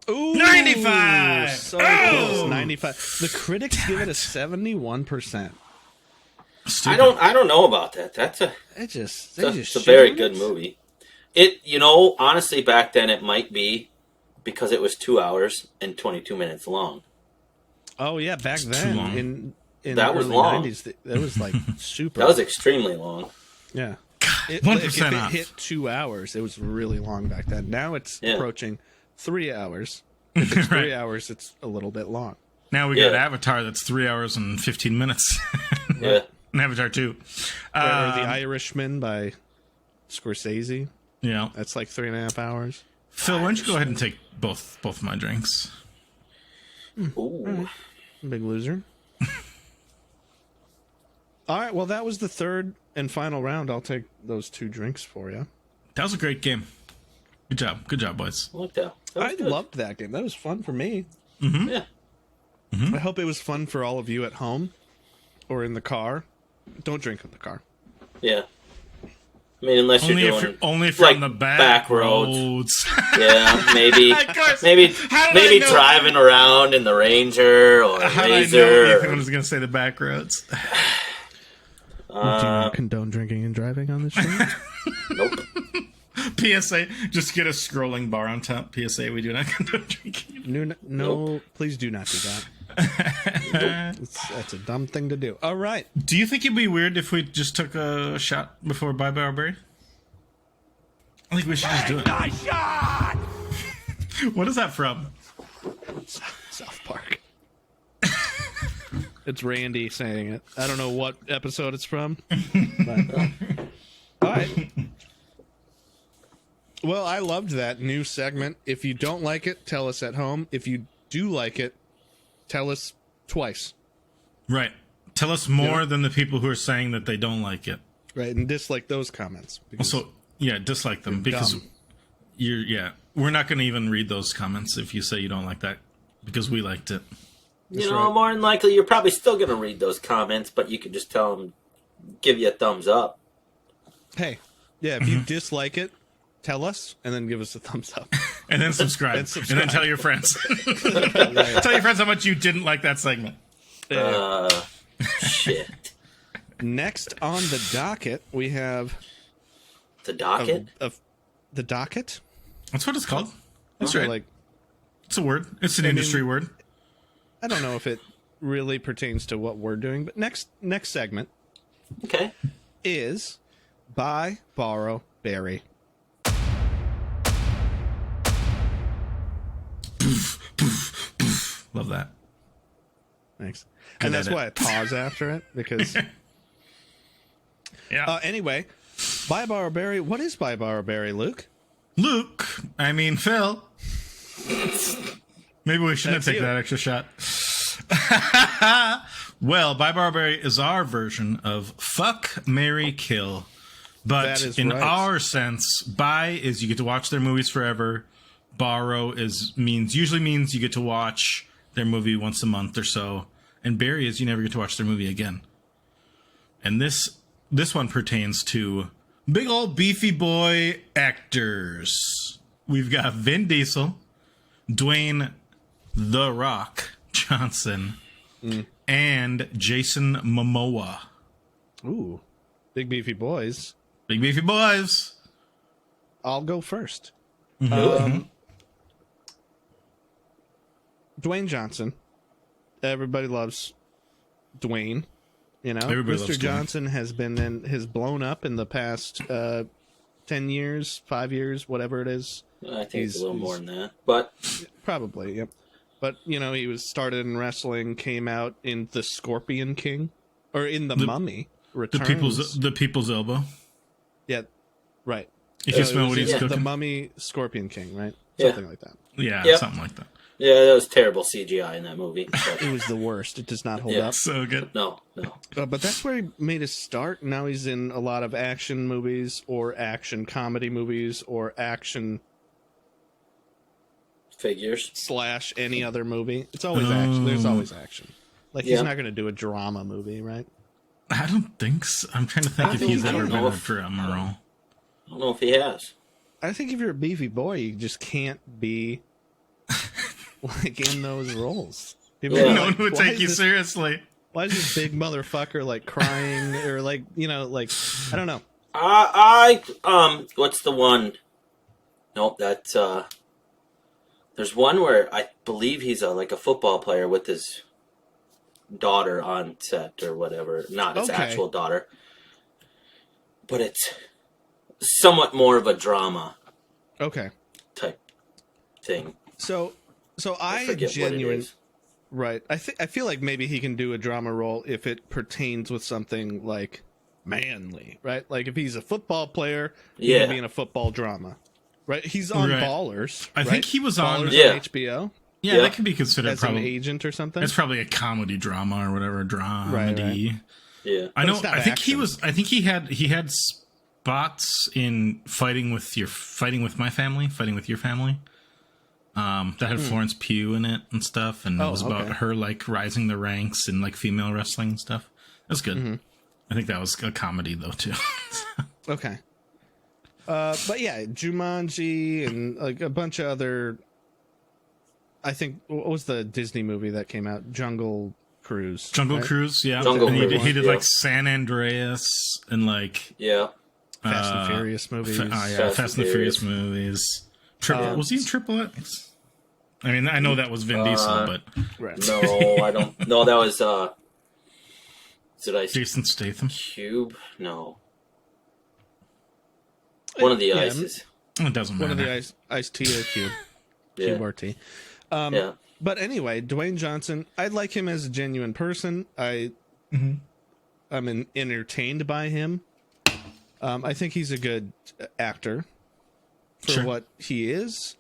Ooh, 95! So Oh! close. 95. The critics give it a 71%. Stupid. I don't know about that. That's a It's it's a very good movie. Honestly, back then it might be because it was 2 hours and 22 minutes long. Oh yeah, back too then long. in That the was early long. 90s, that was like super. That was extremely long. yeah. 1% if it off. hit 2 hours, it was really long back then. Now it's Yeah. approaching 3 hours. If it's 3 Right. hours, it's a little bit long. Now we got Yeah. Avatar that's 3 hours and 15 minutes. Yeah. And Avatar 2. Or The Irishman by Scorsese. Yeah. That's like 3.5 hours. Phil, why don't you go ahead and take both my drinks? Ooh. Big loser. All right, well, that was the third and final round. I'll take those 2 drinks for you. That was a great game. Good job, boys. I like that. That was I good. loved that game. That was fun for me. Yeah. I hope it was fun for all of you at home or in the car. Don't drink in the car. Yeah. I mean, unless Only you're if doing you're only from like, the back roads. Yeah, maybe Of course. maybe How did I know? driving around in the Ranger or How did I know Razor. Ethan was going to say the back roads? Do you not condone drinking and driving on this show? Nope. PSA, just get a scrolling bar on top. PSA, we do not condone drinking. No, please do not do that. That's a dumb thing to do. All right. Do you think it'd be weird if we just took a shot before Bye Bye Berry? I think we should just do it. What is that from? South Park. It's Randy saying it. I don't know what episode it's from. But, all right. Well, I loved that new segment. If you don't like it, tell us at home. If you do like it, tell us twice. Right. Tell us more Yeah. than the people who are saying that they don't like it. Right, and dislike those comments. Because Also, Yeah, dislike them because dumb. we're not going to even read those comments if you say you don't like that because we liked it. You know, more than likely, you're probably still going to read those comments, but you can just tell them, give you a thumbs up. Hey, yeah, if you dislike it, tell us, and then give us a thumbs up. And then subscribe. And then tell your friends. Tell your friends how much you didn't like that segment. Shit. Next on the docket, we have... The docket? The docket? That's what it's called. That's So, right. like, It's a word. It's an industry word. I don't know if it really pertains to what we're doing, but next segment Okay. is Buy, Borrow, Bury. Love that. Thanks. Good And that's edit. why I pause after it, because... Yeah. Anyway, Buy, Borrow, Bury. What is Buy, Borrow, Bury, Luke? Phil. Maybe we shouldn't That's take you. that extra shot. Well, Buy Barberry is our version of Fuck, Marry, Kill. But That is in right. our sense, buy is you get to watch their movies forever. Borrow usually means you get to watch their movie once a month or so. And bury is you never get to watch their movie again. And this one pertains to big old beefy boy actors. We've got Vin Diesel, Dwayne The Rock Johnson, and Jason Momoa. Ooh, big beefy boys. Big beefy boys. I'll go first. Mm-hmm. Dwayne Johnson. Everybody loves Dwayne. You know, Everybody Mr. loves Dwayne. Johnson has blown up in the past 10 years, 5 years, whatever it is. I think it's a little more than that. But Probably, yep. But you know, he was started in wrestling, came out in the Scorpion King, or in the Mummy. The Returns. people's elbow. Yeah, right. If you It smell was what he's the cooking. Mummy, Scorpion King, right? Yeah. Something like that. Yeah, Yep. something like that. yeah, that was terrible CGI in that movie. But It was the worst. It does not hold Yeah. up. So good. no. But that's where he made his start. Now he's in a lot of action movies, or action comedy movies, or action Figures. / any other movie. It's always action. There's always action. Like he's Yeah. not going to do a drama movie, right? I don't think so. I'm trying to think if don't- he's I ever don't been know a if- drama role. I don't know if he has. I think if you're a beefy boy, you just can't be like in those roles. People Yeah. are No one like, would why take is you this- seriously. Why is this big motherfucker like crying or like, you know, like I don't know. What's the one? Nope, that's there's one where I believe he's like a football player with his daughter on set or whatever. Not his Okay. actual daughter. But it's somewhat more of a drama Okay. type thing. So I forget what it genuinely is. right. I feel like maybe he can do a drama role if it pertains with something like manly, right? Like if he's a football player, he Yeah. can be in a football drama. Right? He's on Right. Ballers. I right? think he was on- Ballers Yeah. on HBO Yeah, Yeah. that could be considered as an probably. agent or something. It's probably a comedy drama or whatever dramedy. Yeah. I know. it's not I think he action. was. I think he had spots in fighting with your family. That had Florence Pugh in it and stuff, and it was about okay. her like rising the ranks in like female wrestling and stuff. That's good. I think that was a comedy though too. Okay. But yeah, Jumanji and like a bunch of other. I think what was the Disney movie that came out? Jungle Cruise. Jungle right? Cruise, yeah. Jungle and Cruise, he did yeah. like San Andreas and like Yeah. Fast and Furious movies. Fast and the Furious movies. Was he in Triple X? I mean, I know that was Vin Diesel, but Right. No, I don't. No, that was did I Jason Statham. Cube? No. One of the Yeah, ices. It doesn't One matter. of the Ice T or Cube. Yeah. Cube or T. Yeah. But anyway, Dwayne Johnson, I like him as a genuine person. I'm entertained by him. I think he's a good actor for Sure. what he is.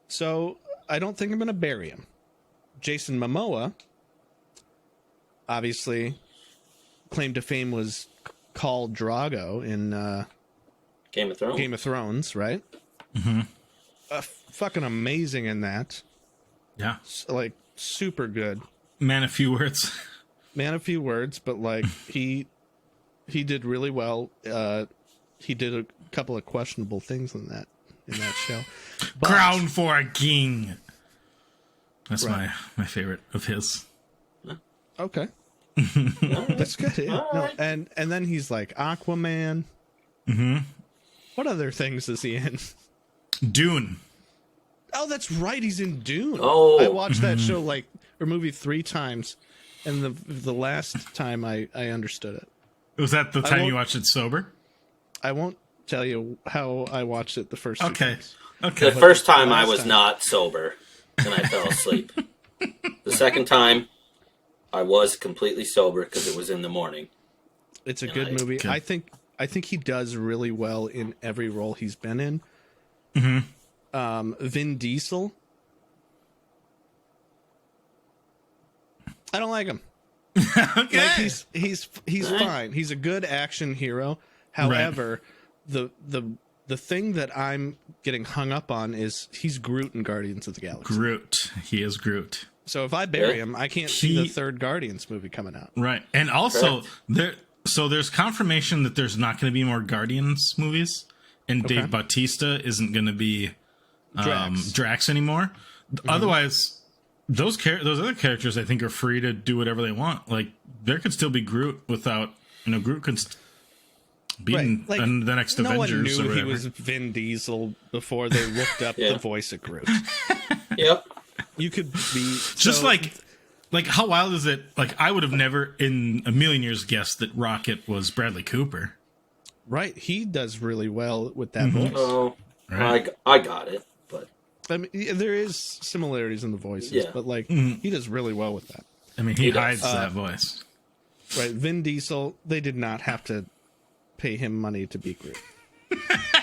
So I don't think I'm going to bury him. Jason Momoa, obviously, claim to fame was called Drago in Game of Thrones. Game of Thrones, right? Mm-hmm. Fucking amazing in that. Yeah. Like, super good. Man of few words. Man of few words, but like he did really well. He did a couple of questionable things in that show. But, Crown for a king. That's Right. my favorite of his. Okay. That's good. Yeah. No, and then he's like Aquaman. Mm-hmm. What other things is he in? Dune. Oh, that's right. He's in Dune. Oh. I watched that show or movie 3 times, and the last time I understood it. Was that the time you won't- watched it sober? I won't tell you how I watched it the first 2 Okay. times. Okay. The first time I last was time- not sober, and I fell asleep. The second time, I was completely sober because it was in the morning. It's a Yeah, good it's movie. good. I think he does really well in every role he's been in. Vin Diesel. I don't like him. Okay. Like he's fine. He's a good action hero. However, the thing that I'm getting hung up on is he's Groot in Guardians of the Galaxy. Groot. He is Groot. So if I bury him, I can't see the He- third Guardians movie coming out. Right. And also Correct. there's confirmation that there's not going to be more Guardians movies, and Dave Bautista isn't going to be Drax anymore. Otherwise, those other characters I think are free to do whatever they want. Like there could still be Groot without, Groot could be in Like, the next no one Avengers knew or he whatever. was Vin Diesel before they looked up Yeah. the voice of Groot. Yep. You could be Just so- like how wild is it? Like I would have never in a million years guessed that Rocket was Bradley Cooper. right. He does really well with that voice. Oh, Right. I got it. But I mean, there is similarities in the voices, Yeah. but like he does really well with that. I mean, he does. hides that voice. Right, Vin Diesel. They did not have to pay him money to be Groot.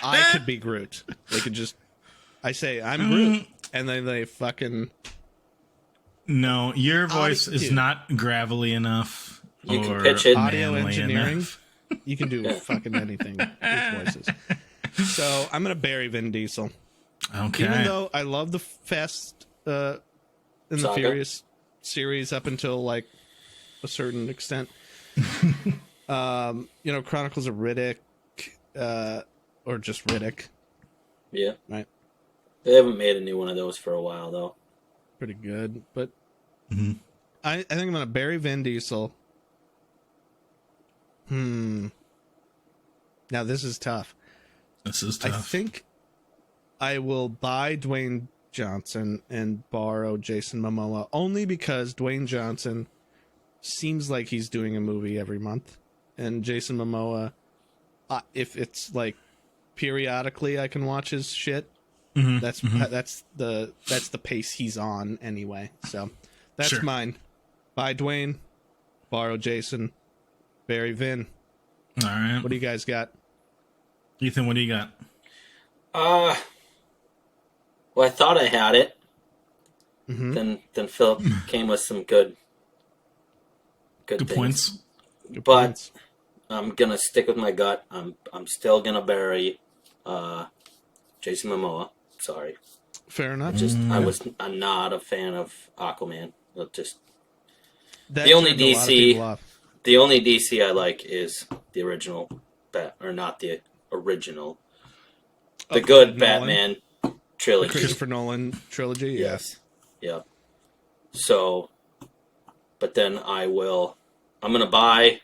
I could be Groot. They could just. I say I'm Groot, and then they fucking. No, your voice is dude. not gravelly enough. You can or pitch it. Audio manly engineering. enough. You can do fucking anything with voices. So I'm gonna bury Vin Diesel, Okay. even though I love the Fast and the Saga? Furious series up until like a certain extent. Chronicles of Riddick, or just Riddick, Yeah. right? They haven't made a new one of those for a while, though. Pretty good, but I think I'm gonna bury Vin Diesel. Now this is tough. This is I tough. think I will buy Dwayne Johnson and borrow Jason Momoa only because Dwayne Johnson seems like he's doing a movie every month, and Jason Momoa, if it's like periodically I can watch his shit. That's the pace he's on anyway. So that's Sure. mine. Buy Dwayne, borrow Jason, bury Vin. All right. What do you guys got? Ethan, what do you got? Well, I thought I had it. Then Philip came with some good Good things. points. Good But points. I'm gonna stick with my gut. I'm still gonna bury Jason Momoa. Sorry, Fair enough. I'm not a fan of Aquaman. Just That the only turned a lot of DC people off. the only DC I like is the original or not the original, the good Nolan? Batman trilogy. Christopher Nolan trilogy. Yes. Yeah. So, but then I'm gonna buy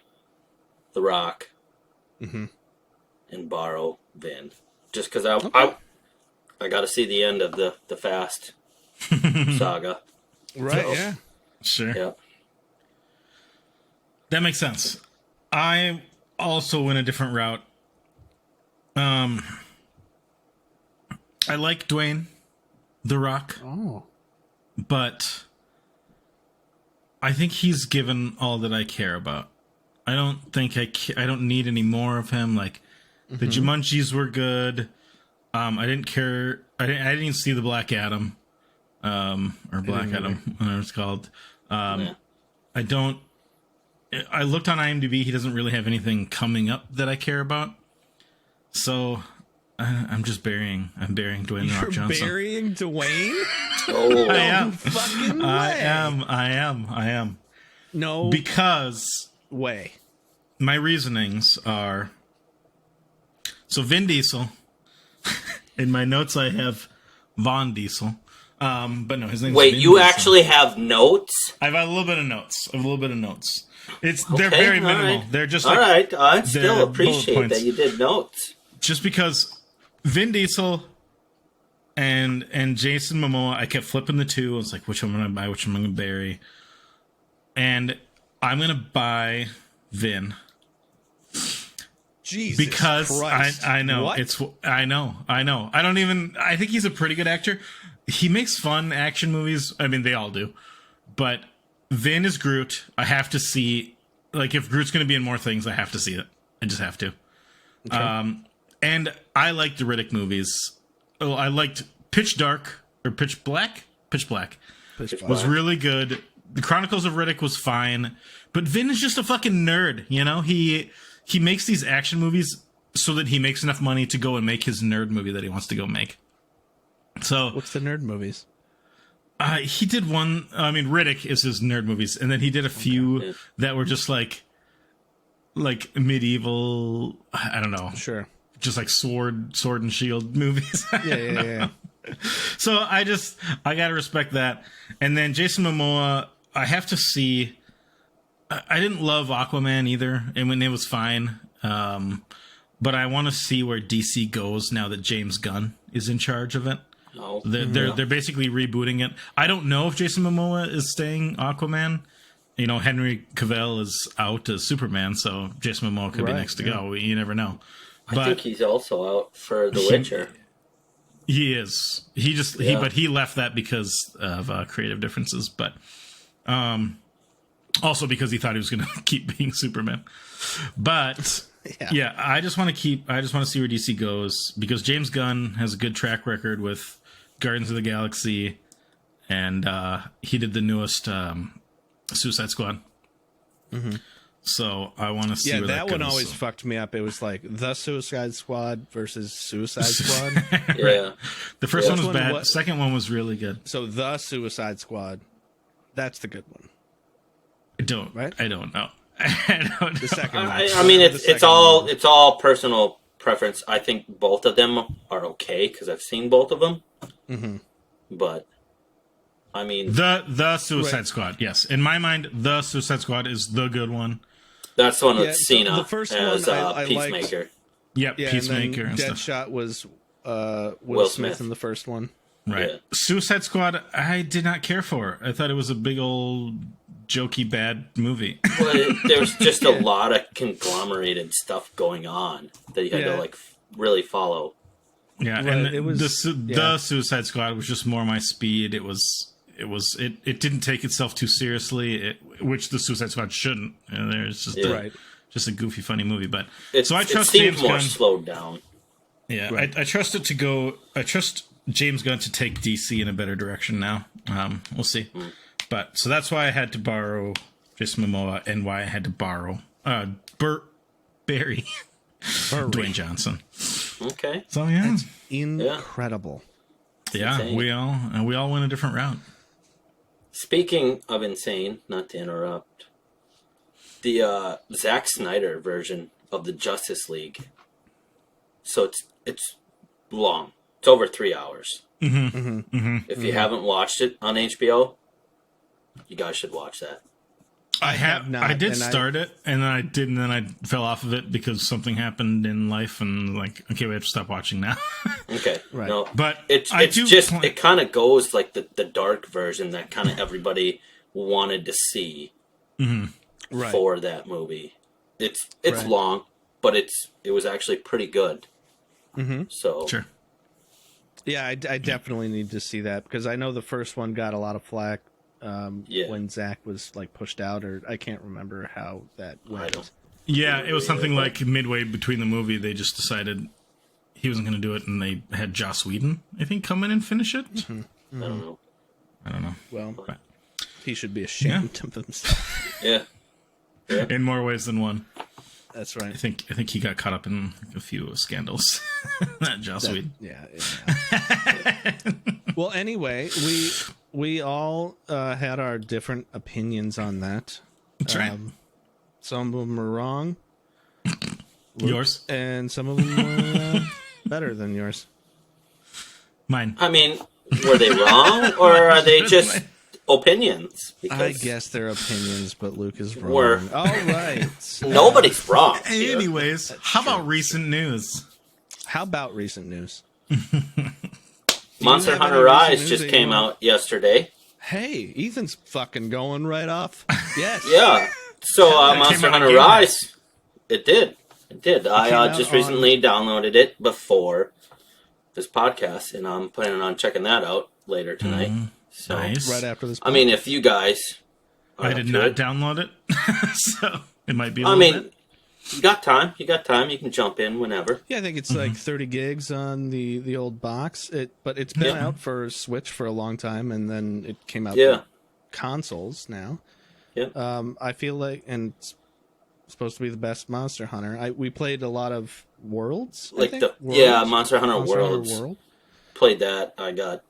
The Rock and borrow Vin, just because I got to see the end of the Fast saga. Right. So- Yeah. Sure. Yeah. That makes sense. I also went a different route. I like Dwayne The Rock, Oh. but I think he's given all that I care about. I don't think I don't need any more of him. Like the Jumanjis were good. I didn't care. I didn't even see the Black Adam, or Black Adam, whatever it's called. Yeah. I don't. I looked on IMDb. He doesn't really have anything coming up that I care about. So I'm burying Dwayne The Rock Johnson. Burying Dwayne? Oh, I am. Fucking way. I am. No Because way. my reasonings are, so Vin Diesel. In my notes, I have Von Diesel. But no, his name. wait, Vin you Diesel. actually have notes? I have a little bit of notes. They're very all minimal. right. They're just All right. I still they're appreciate bullet points. that you did notes. Just because Vin Diesel and Jason Momoa, I kept flipping the two. I was like, which one am I gonna buy? Which one am I gonna bury? And I'm gonna buy Vin. Jesus Because Christ. I know What? I know. I think he's a pretty good actor. He makes fun action movies. I mean, they all do. But Vin is Groot. I have to see, like, if Groot's going to be in more things, I have to see it. I just have to. Okay. And I liked the Riddick movies. Oh, I liked Pitch Dark or Pitch Black. Pitch Black was really good. The Chronicles of Riddick was fine, but Vin is just a fucking nerd. You know, he makes these action movies so that he makes enough money to go and make his nerd movie that he wants to go make. So What's the nerd movies? he did one. I mean, Riddick is his nerd movies, and then he did a few that were just like medieval. I don't know. Sure. Just like sword and shield movies. Yeah. So I gotta respect that. And then Jason Momoa, I have to see. I didn't love Aquaman either, and when it was fine. But I want to see where DC goes now that James Gunn is in charge of it. No. They're basically rebooting it. I don't know if Jason Momoa is staying Aquaman. You know, Henry Cavill is out as Superman, so Jason Momoa could be next to go. You never know. I think he's also out for The Witcher. He is. But he left that because of creative differences, but also because he thought he was going to keep being Superman. But yeah, I just want to see where DC goes because James Gunn has a good track record with Guardians of the Galaxy, and he did the newest Suicide Squad. Mm-hmm. So I want to see where that goes. One always fucked me up. It was like the Suicide Squad versus Suicide Squad. Yeah. The first one was bad. Second one was really good. So the Suicide Squad, that's the good one. I don't know. I don't know. The second one. I mean, it's all personal preference. I think both of them are okay because I've seen both of them. Mm-hmm. But I mean, the Suicide Squad. Yes, in my mind, the Suicide Squad is the good one. That's the one with Cena the first as one I Peacemaker. liked. Yep, Peacemaker and Deadshot stuff. was Will Smith in the first one. Right. Yeah. Suicide Squad, I did not care for. I thought it was a big old jokey bad movie. Well, there's just a lot of conglomerated stuff going on that you had to really follow. Yeah, right, and the Suicide Squad was just more my speed. It didn't take itself too seriously, which the Suicide Squad shouldn't. There's just a goofy, funny movie. But so I trust James more Gunn. Slowed down. Yeah, right. I trust it to go. I trust James Gunn to take DC in a better direction now. We'll see. But so that's why I had to borrow Jason Momoa, and why I had to borrow Barry Dwayne Johnson. Okay. So yeah, that's incredible. Yeah, we all went a different route. Speaking of insane, not to interrupt, the Zack Snyder version of the Justice League. So it's long. It's over 3 hours. If you haven't watched it on HBO, you guys should watch that. I have not. I did start it, and then I didn't. Then I fell off of it because something happened in life, and okay, we have to stop watching now. Okay, right. No, but it kind of goes like the dark version that kind of everybody wanted to see for that movie. It's long, but it was actually pretty good. So sure. Yeah, I definitely need to see that because I know the first one got a lot of flack. When Zach was pushed out, or I can't remember how that went. Yeah, it was something like midway between the movie, they just decided he wasn't going to do it, and they had Joss Whedon, I think, come in and finish it. I don't know. Well, he should be ashamed of himself. Yeah. In more ways than one. That's right. I think he got caught up in a few scandals. That Joss Whedon. Yeah. Well, anyway, we all had our different opinions on that. That's right. Some of them were wrong. Yours? And some of them were better than yours. Mine. I mean, were they wrong, or are they just opinions? I guess they're opinions, but Luke is wrong. We're- All right. Nobody's wrong. here. Anyways, how about recent news? How about recent news? Monster have any Hunter recent Rise news just that you came want? out yesterday. Hey, Ethan's fucking going right off. Yes. Yeah. So That Monster came out on Hunter Game Rise, it did. came I out just on- recently downloaded it before this podcast, and I'm planning on checking that out later tonight. So, Nice. Right after this. I mean, if you guys, are I up did to not it- download it, so it might be. I mean, you got time. You can jump in whenever. Yeah, I think it's like 30 gigs on the old box. But it's been Yeah. out for Switch for a long time, and then it came out Yeah. for consoles now. Yeah. I feel like, and it's supposed to be the best Monster Hunter. We played a lot of Worlds. I Like think? the Worlds? Monster Hunter Worlds. World. Played that. I got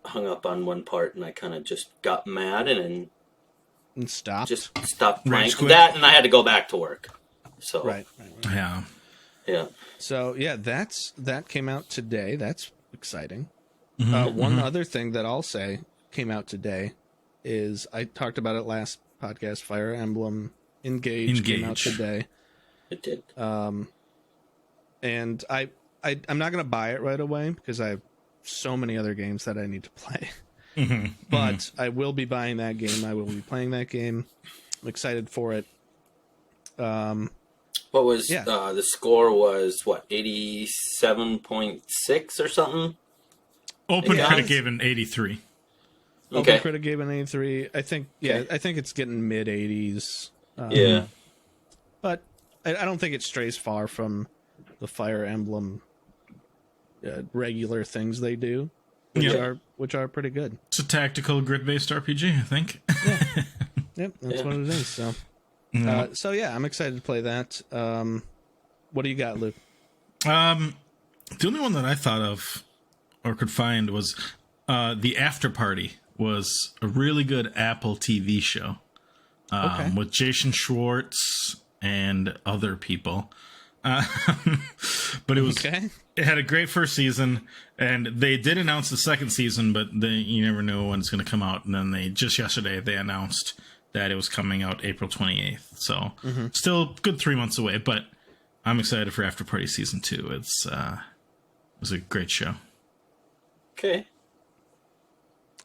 hung up on one part, and I kind of just got mad and And stopped. just stopped playing Rage quit. that, and I had to go back to work. So right. Yeah. yeah. So yeah, that came out today. That's exciting. Mm-hmm, One other thing that I'll say came out today is I talked about it last podcast. Fire Emblem Engage came out Engage. today, It did. and I'm not going to buy it right away because I have so many other games that I need to play. But I will be buying that game. I will be playing that game. I'm excited for it. What was Yeah. the score? Was what 87.6 or something? Open Yeah. Critic gave an 83. Open Okay. Critic gave an 83. I think I think it's getting mid 80s. Yeah. But I don't think it strays far from the Fire Emblem regular things they do, which are pretty good. It's a tactical grid-based RPG, I think. Yep, that's Yeah. what it is. So, so yeah, I'm excited to play that. What do you got, Luke? The only one that I thought of or could find was The After Party was a really good Apple TV show Okay. with Jason Schwartz and other people. But it was Okay. it had a great first season, and they did announce the second season, but you never know when it's going to come out. And then yesterday they announced that it was coming out April 28th. So still good 3 months away, but I'm excited for After Party season 2. It was a great show. Okay.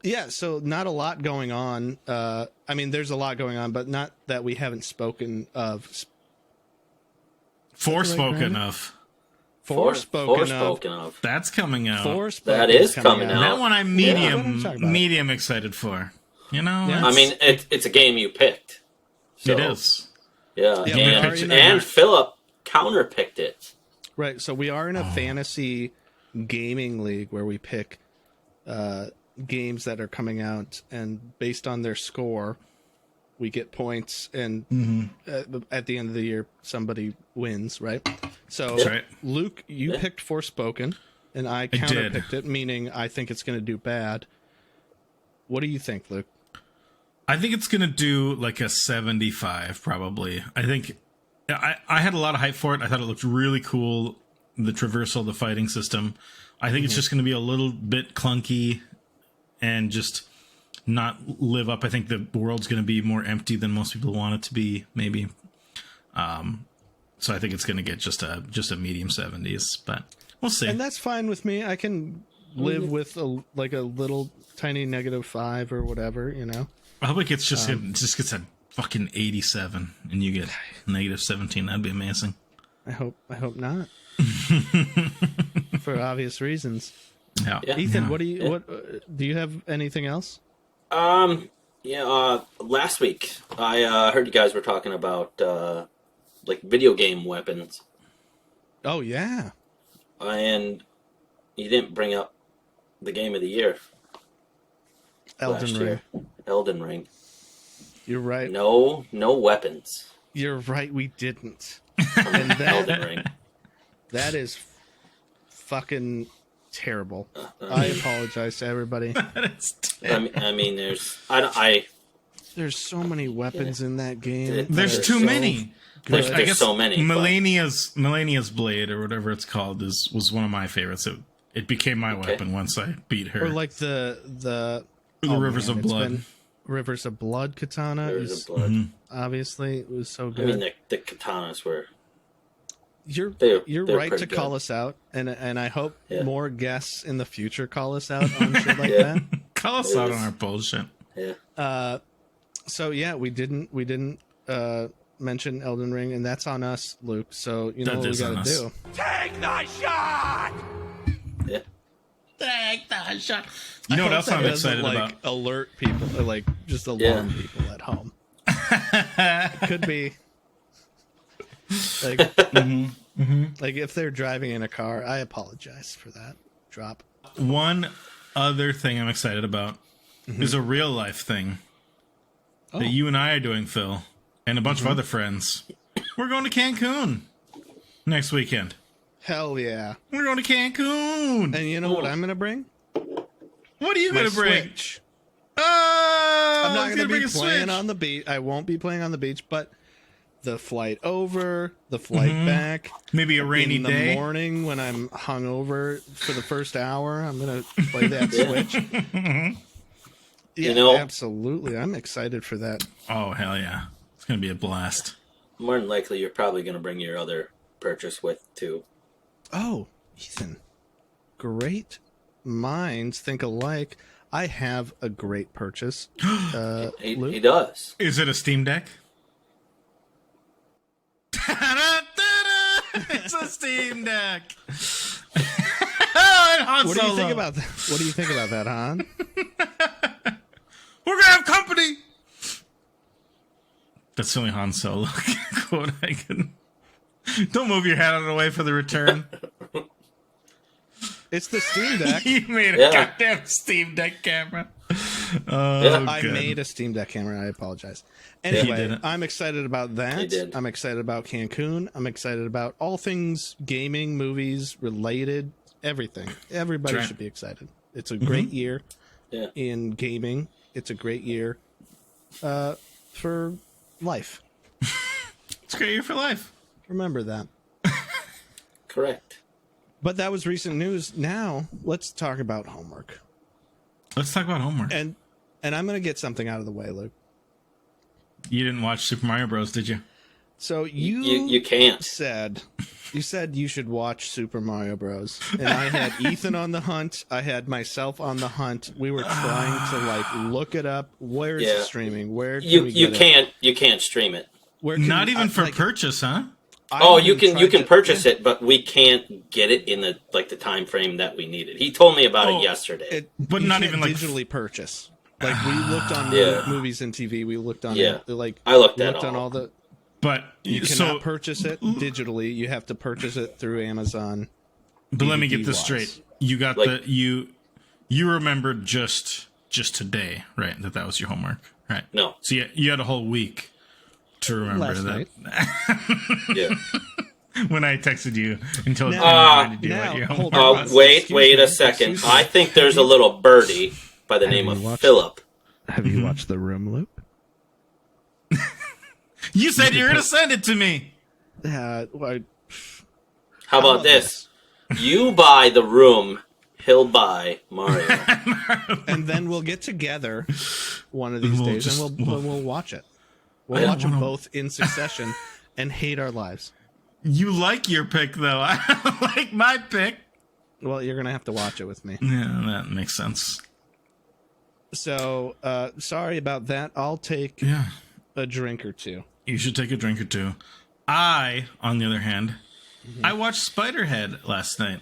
Yeah, so not a lot going on. I mean, there's a lot going on, but not that we haven't spoken of. Forspoken Brandon? of. Forspoken of. That's coming out. Forspoken That is coming out. That one I'm What are you talking about? medium excited for. You know, Yeah. I mean, it's a game you picked. So, it is. Yeah, Yeah, we are in a- and Philip counterpicked it. Right, so we are in a fantasy gaming league where we pick games that are coming out, and based on their score, we get points, and at the end of the year, somebody wins, right? So, That's right. Luke, you picked Forspoken, and I did. counterpicked it, meaning I think it's going to do bad. What do you think, Luke? I think it's going to do like a 75, probably. I think I had a lot of hype for it. I thought it looked really cool. The traversal, the fighting system. I think it's just going to be a little bit clunky and just not live up. I think the world's going to be more empty than most people want it to be, maybe. So I think it's going to get just a medium 70s, but we'll see. And that's fine with me. I can live with a little tiny -5 or whatever, you know. I hope it gets just gets a fucking 87 and you get -17. That'd be amazing. I hope not. For obvious reasons. Yeah. Ethan, Yeah. what do you have anything else? Last week I heard you guys were talking about like video game weapons, Oh yeah. and you didn't bring up the game of the year Elden last Ring. year, Elden Ring. You're right. No weapons. You're right, we didn't. And Elden Ring. that is fucking terrible. I apologize to everybody. I mean, There's so many weapons in that game. There's too many. There's I guess so many. Millennia's Blade or whatever it's called was one of my favorites. It became my weapon once I beat her. Or like the Rivers of Blood. Rivers of Blood katana Rivers of Blood. Obviously it was so I good. mean, the katanas were. You're they're right pretty to call good. us out, and I hope Yeah. more guests in the future call us out on shit like that. Call us out on our bullshit. Yeah. So yeah, we didn't mention Elden Ring, and that's on us, Luke. So you know That what we is on gotta us. do. Yeah. Take that shot. You know what I else hope I'm that excited doesn't, about? Alert people, or like just alarm people at home. Could be like, like if they're driving in a car. I apologize for that drop. One other thing I'm excited about is a real life thing that you and I are doing, Phil, and a bunch of other friends. We're going to Cancun next weekend. Hell yeah! We're going to Cancun. And you know what I'm gonna bring? What are you My going to bring? Switch. Oh, I'm not he's going to bring be a playing Switch. on the beach. I won't be playing on the beach, but the flight over, the flight back, Maybe a rainy in the day. morning when I'm hungover for the first hour, I'm going to play that Switch. Yeah, You know- absolutely. I'm excited for that. Oh, hell yeah. It's going to be a blast. More than likely, you're probably going to bring your other purchase with too. Oh, Ethan, great minds think alike. I have a great purchase. He Luke? does. Is it a Steam Deck? It's a Steam Deck. What do you think about that? What do you think about that, Han? We're gonna have company. That's the only Han Solo quote I can. Don't move your head out of the way for the return. It's the Steam Deck. You made a Yeah. goddamn Steam Deck camera. Oh, Yeah. I good. made a Steam Deck camera. I apologize. You Anyway, didn't. I'm excited about You that. did. I'm excited about Cancun. I'm excited about all things gaming, movies, related, everything. Everybody Right. should be excited. It's a great year Yeah. in gaming. It's a great year for life. It's a great year for life. Remember that. Correct. But that was recent news. Now, let's talk about homework. Let's talk about homework. And I'm going to get something out of the way, Luke. You didn't watch Super Mario Bros, did you? So You can't. you said you should watch Super Mario Bros. And I had Ethan on the hunt. I had myself on the hunt. We were trying to like look it up. Where's Yeah. it streaming? Where can You we get you can't stream it. it? Where can Not we- even for like, purchase, huh? I Oh, even you tried can purchase it, but we can't get it in the time frame that we needed. He told me about Oh, it yesterday. But you not can't even, like, digitally purchase. Like we looked on Yeah. movies and TV. We looked on Yeah. like I looked at on all. all the. But You cannot so, purchase it digitally. You have to purchase it through Amazon. but let me get this DVD-wise. straight. You got Like- you remembered just today, right? That was your homework, right? No. So you had a whole week to remember Last that. night. Yeah. When I texted you and told you Now- reminded you now, what your hold homework on. was. Wait Excuse a me, second. excuse me. I think there's a little birdie by the name you of watched- Philip. Have you watched The Room, Luke? You said you were going to send it to me. Well, How about this? You buy the room, he'll buy Mario. and then we'll get together one of these We'll days just- and we'll watch it. We'll I don't watch them wanna- both in succession and hate our lives. You like your pick, though. I don't like my pick. Well, you're gonna have to watch it with me. Yeah, that makes sense. So sorry about that. I'll take Yeah. a drink or two. You should take a drink or two. I, on the other hand, I watched Spiderhead last night.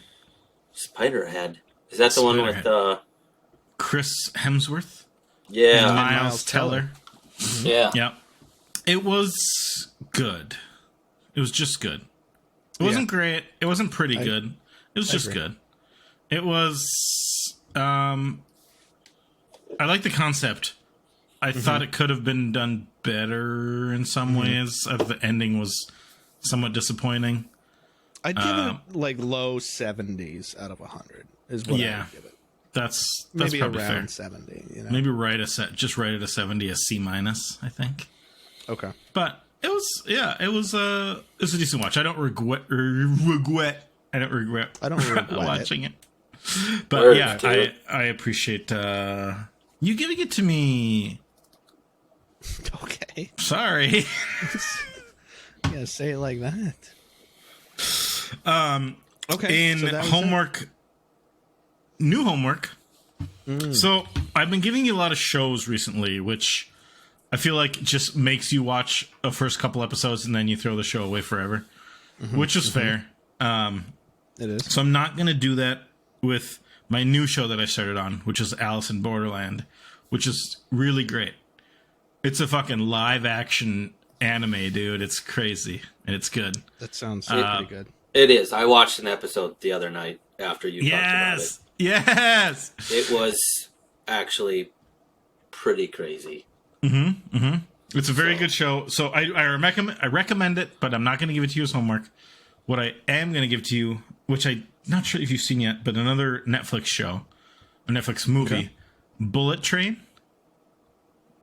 Spiderhead. Is that the one with Chris Hemsworth and yeah. Miles Teller. Yeah. Yeah. It was good. It was just good. It wasn't great. It wasn't pretty good. It was just agree. good. It was I like the concept. I thought it could have been done better in some ways. The ending was somewhat disappointing. I'd give it like low 70s out of 100 is what I would give it. That's Maybe probably around fair. 70. You know? Maybe just right at a 70, a C-, I think. Okay. But it was a decent watch. I don't regret watching it. But Word, yeah, dude. I appreciate you giving it to me. Okay. Sorry. You gotta say it like that. Okay. In so that was homework, new homework. Mm. So I've been giving you a lot of shows recently, which I feel like just makes you watch the first couple episodes and then you throw the show away forever, which is fair. It is. So I'm not going to do that with my new show that I started on, which is Alice in Borderland, which is really great. It's a fucking live action anime, dude. It's crazy and it's good. That sounds pretty good. It is. I watched an episode the other night after you talked about it. Yes. It was actually pretty crazy. It's a very good show. So I recommend it, but I'm not going to give it to you as homework. What I am going to give to you, which I'm not sure if you've seen yet, but another Netflix show, a Netflix movie, Okay. Bullet Train.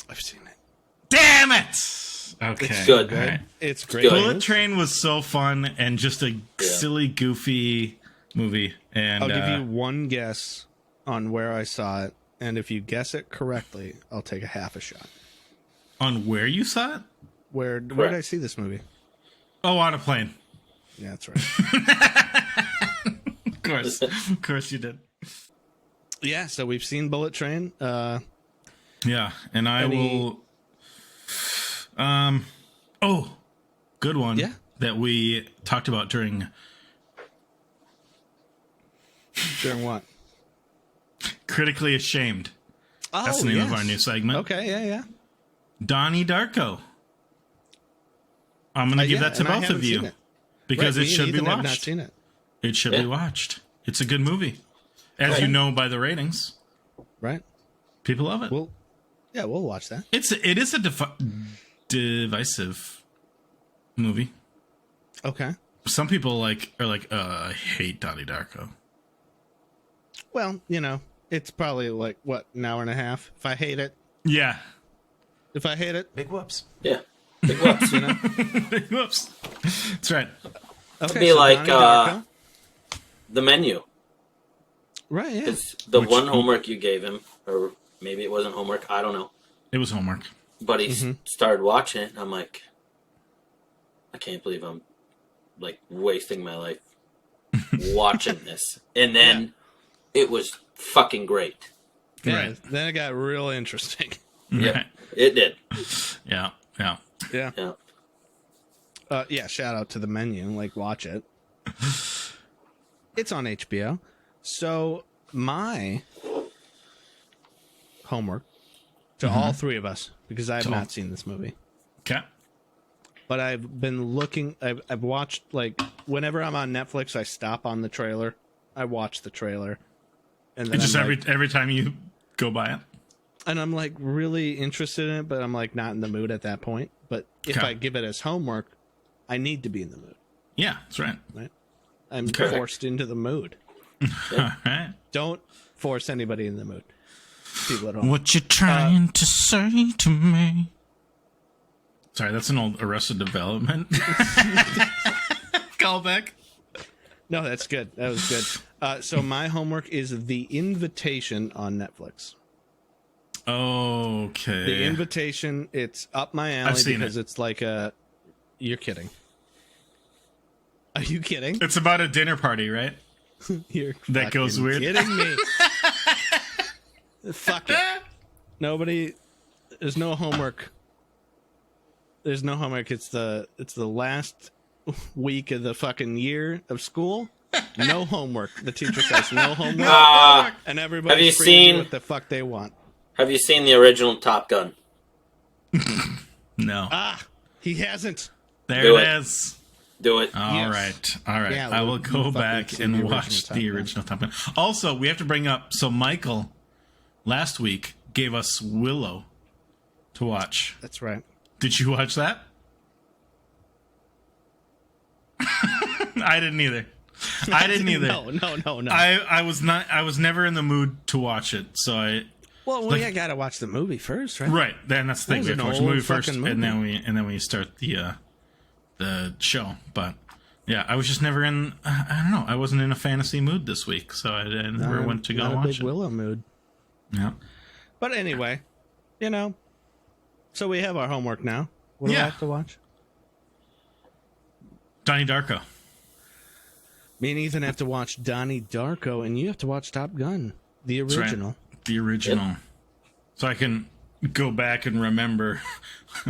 I've seen it. Damn it! Okay. It's good. All right. It's great. Bullet Train was so fun and just a silly, goofy movie. And I'll give you one guess on where I saw it, and if you guess it correctly, I'll take a half a shot. on where you saw it? Where did I see this movie? Oh, on a plane. Yeah, that's right. Of course you did. Yeah, so we've seen Bullet Train. Yeah, and I will. Good one. Yeah. That we talked about during During what? Critically Ashamed. That's the name of our new segment. Okay, yeah. Donnie Darko. I'm going to give that to and I both haven't of you seen it. because Right, it me and should be Ethan have not watched. seen it. It should be watched. It's a good movie, as you know by the ratings. Right. People love it. We'll watch that. It is a divisive movie. Okay. Some people are like, I hate Donnie Darko. Well, it's probably like what, an hour and a half. If I hate it, Yeah. Big whoops. Yeah. Big whoops. Whoops. That's right. okay, be so like, Donnie Darko. The Menu. Right, yeah. It's the one homework you gave him, or maybe it wasn't homework. I don't know. It was homework. But he started watching it, and I'm like, I can't believe I'm like wasting my life watching this. And then it was fucking great. Yeah, Right. Then it got real interesting. Yeah, Right. it did. Yeah. Yeah. Yeah. Yeah. Shout out to The Menu. Like, watch it. It's on HBO. So my homework to all three of us, because I have not seen this movie, Okay. but I've been looking. I've watched, like, whenever I'm on Netflix, I stop on the trailer. I watch the trailer, and then It's just I'm like, every time you go by it. and I'm like really interested in it, but I'm like not in the mood at that point. But if Okay. I give it as homework, I need to be in the mood. Yeah, that's right. Right? I'm Correct. forced into the mood. All right. Don't force anybody in the mood. People at home. What you trying to say to me? Sorry, that's an old Arrested Development callback. No, that's good. That was good. So my homework is The Invitation on Netflix. Okay. The Invitation, it's up my alley I've seen because it. it's like a... You're kidding. Are you kidding? It's about a dinner party, right? You're That goes fucking weird. kidding me. Fuck it. Nobody... There's no homework. There's no homework. It's the last week of the fucking year of school. No homework. The teacher says no homework. And everybody's Have you free to seen- do what the fuck they want. Have you seen the original Top Gun? No. He hasn't. There Do it it. is. Do it. All Yes. right. Yeah, I will we'll go fucking back see and the watch original the Top Gun. original Top Gun. Also, we have to bring up, so Michael last week gave us Willow to watch. That's right. Did you watch that? I didn't either. I didn't either. No. I was not. I was never in the mood to watch it. So I gotta watch the movie first, right? Right. Then that's the thing. We have to watch the movie first, and then we start the show. But yeah, I was just never in. I don't know. I wasn't in a fantasy mood this week, so I never went to go watch Big it. Willow mood. Yeah. But anyway, so we have our homework now. What do I have to watch? Donnie Darko. Me and Ethan have to watch Donnie Darko, and you have to watch Top Gun, the That's original. right. The original. Yep. So I can go back and remember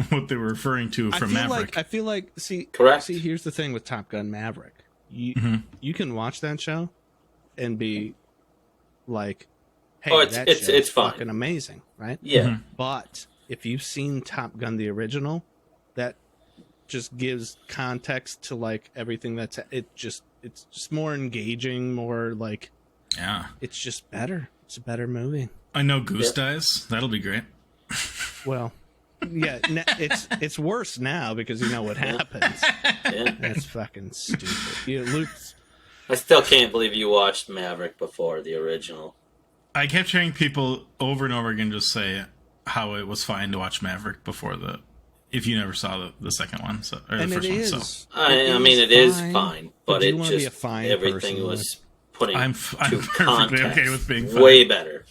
what they were referring to from Maverick. I feel like, Correct. See, here's the thing with Top Gun Maverick. You can watch that show and be like, hey, it's fun. Fucking amazing, right? Yeah. Mm-hmm. But if you've seen Top Gun the original, that just gives context to like everything it's just more engaging, more like it's just better. It's a better movie. I know Goose dies. That'll be great. Well, yeah, it's worse now because you know what happens. Yeah. That's fucking stupid. Luke's. I still can't believe you watched Maverick before the original. I kept hearing people over and over again just say how it was fine to watch Maverick before if you never saw the second one, or the first one. So I mean, it is fine, but it just be a fine everything person, was putting I'm perfectly context okay with being fine. way better.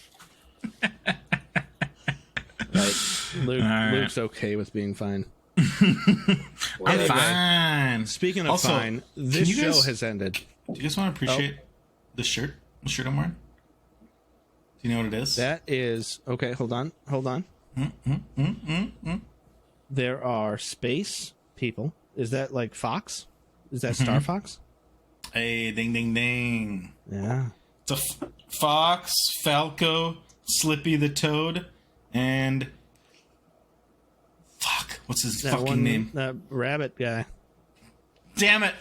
Right. Luke's okay with being fine. I'm fine. Speaking of fine, this show has ended. Do you guys want to appreciate the shirt? The shirt I'm wearing? Do you know what it is? That is okay. Hold on. There are space people. Is that like Fox? Is that Star Fox? Hey, ding, ding, ding. Yeah. It's a Fox, Falco, Slippy the Toad, and fuck, what's his fucking name? That rabbit guy. Damn it!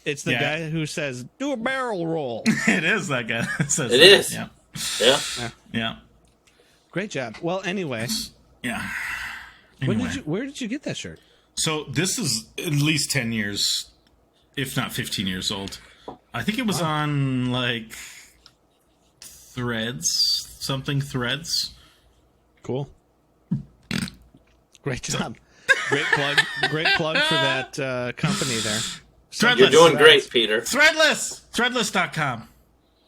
It's the guy who says, "Do a barrel roll." It is that guy. It is. Yeah. Great job. Well, anyway. Yeah. Anyway. Where did you get that shirt? So this is at least 10 years, if not 15 years old. I think it was on like Threads. Cool. Great job. Great plug for that company there. Threadless. You're doing great, Peter. Threadless.com.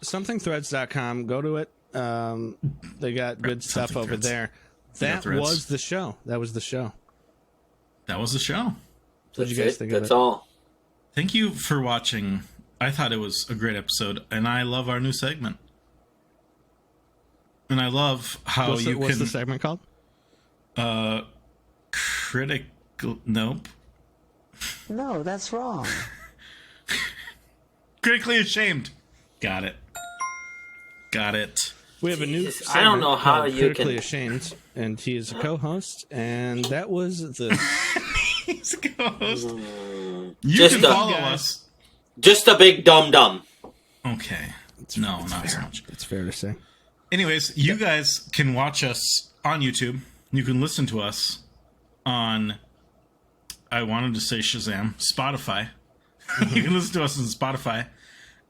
Somethingthreads.com. Go to it. They got good stuff over there. That was the show. That was the show. What did you guys think of it? That's all. Thank you for watching. I thought it was a great episode, and I love our new segment. And I love how what's the segment called? Critical. Nope. No, that's wrong. Critically ashamed. Got it. We have a new I don't know how you Critically can... Ashamed, and he is a co-host, and that was the... He's a co-host. You Just can follow us. Just a big dum-dum. Okay. Not so much. It's fair to say. Anyways, you guys can watch us on YouTube. You can listen to us on, I wanted to say Shazam, Spotify. You can listen to us on Spotify.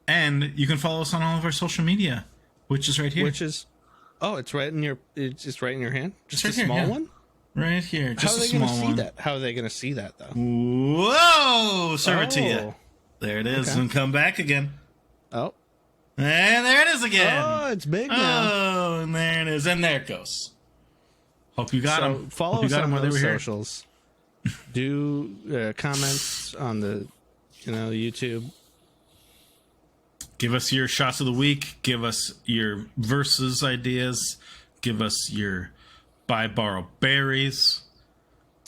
And you can follow us on all of our social media, which is right here. It's right in your hand? Just right a small here, one? Right here. Just a small one. How are they going to see that, though? Whoa! Serve it to you. There it is. Okay. And come back again. Oh. And there it is again. Oh, it's big now. Oh, and there it is. And there it goes. Hope you got them. Follow us on those socials. Do comments on the YouTube. Give us your shots of the week. Give us your versus ideas. Give us your buy, borrow, berries.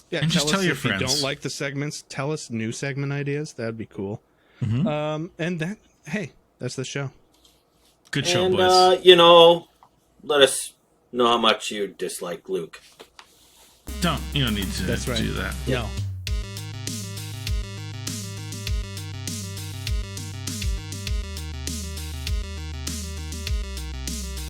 Yeah, and just tell your friends. If you don't like the segments, tell us new segment ideas. That'd be cool. Mm-hmm. That's the show. Good show, and, boys. Let us know how much you dislike Luke. You don't need to do that. No.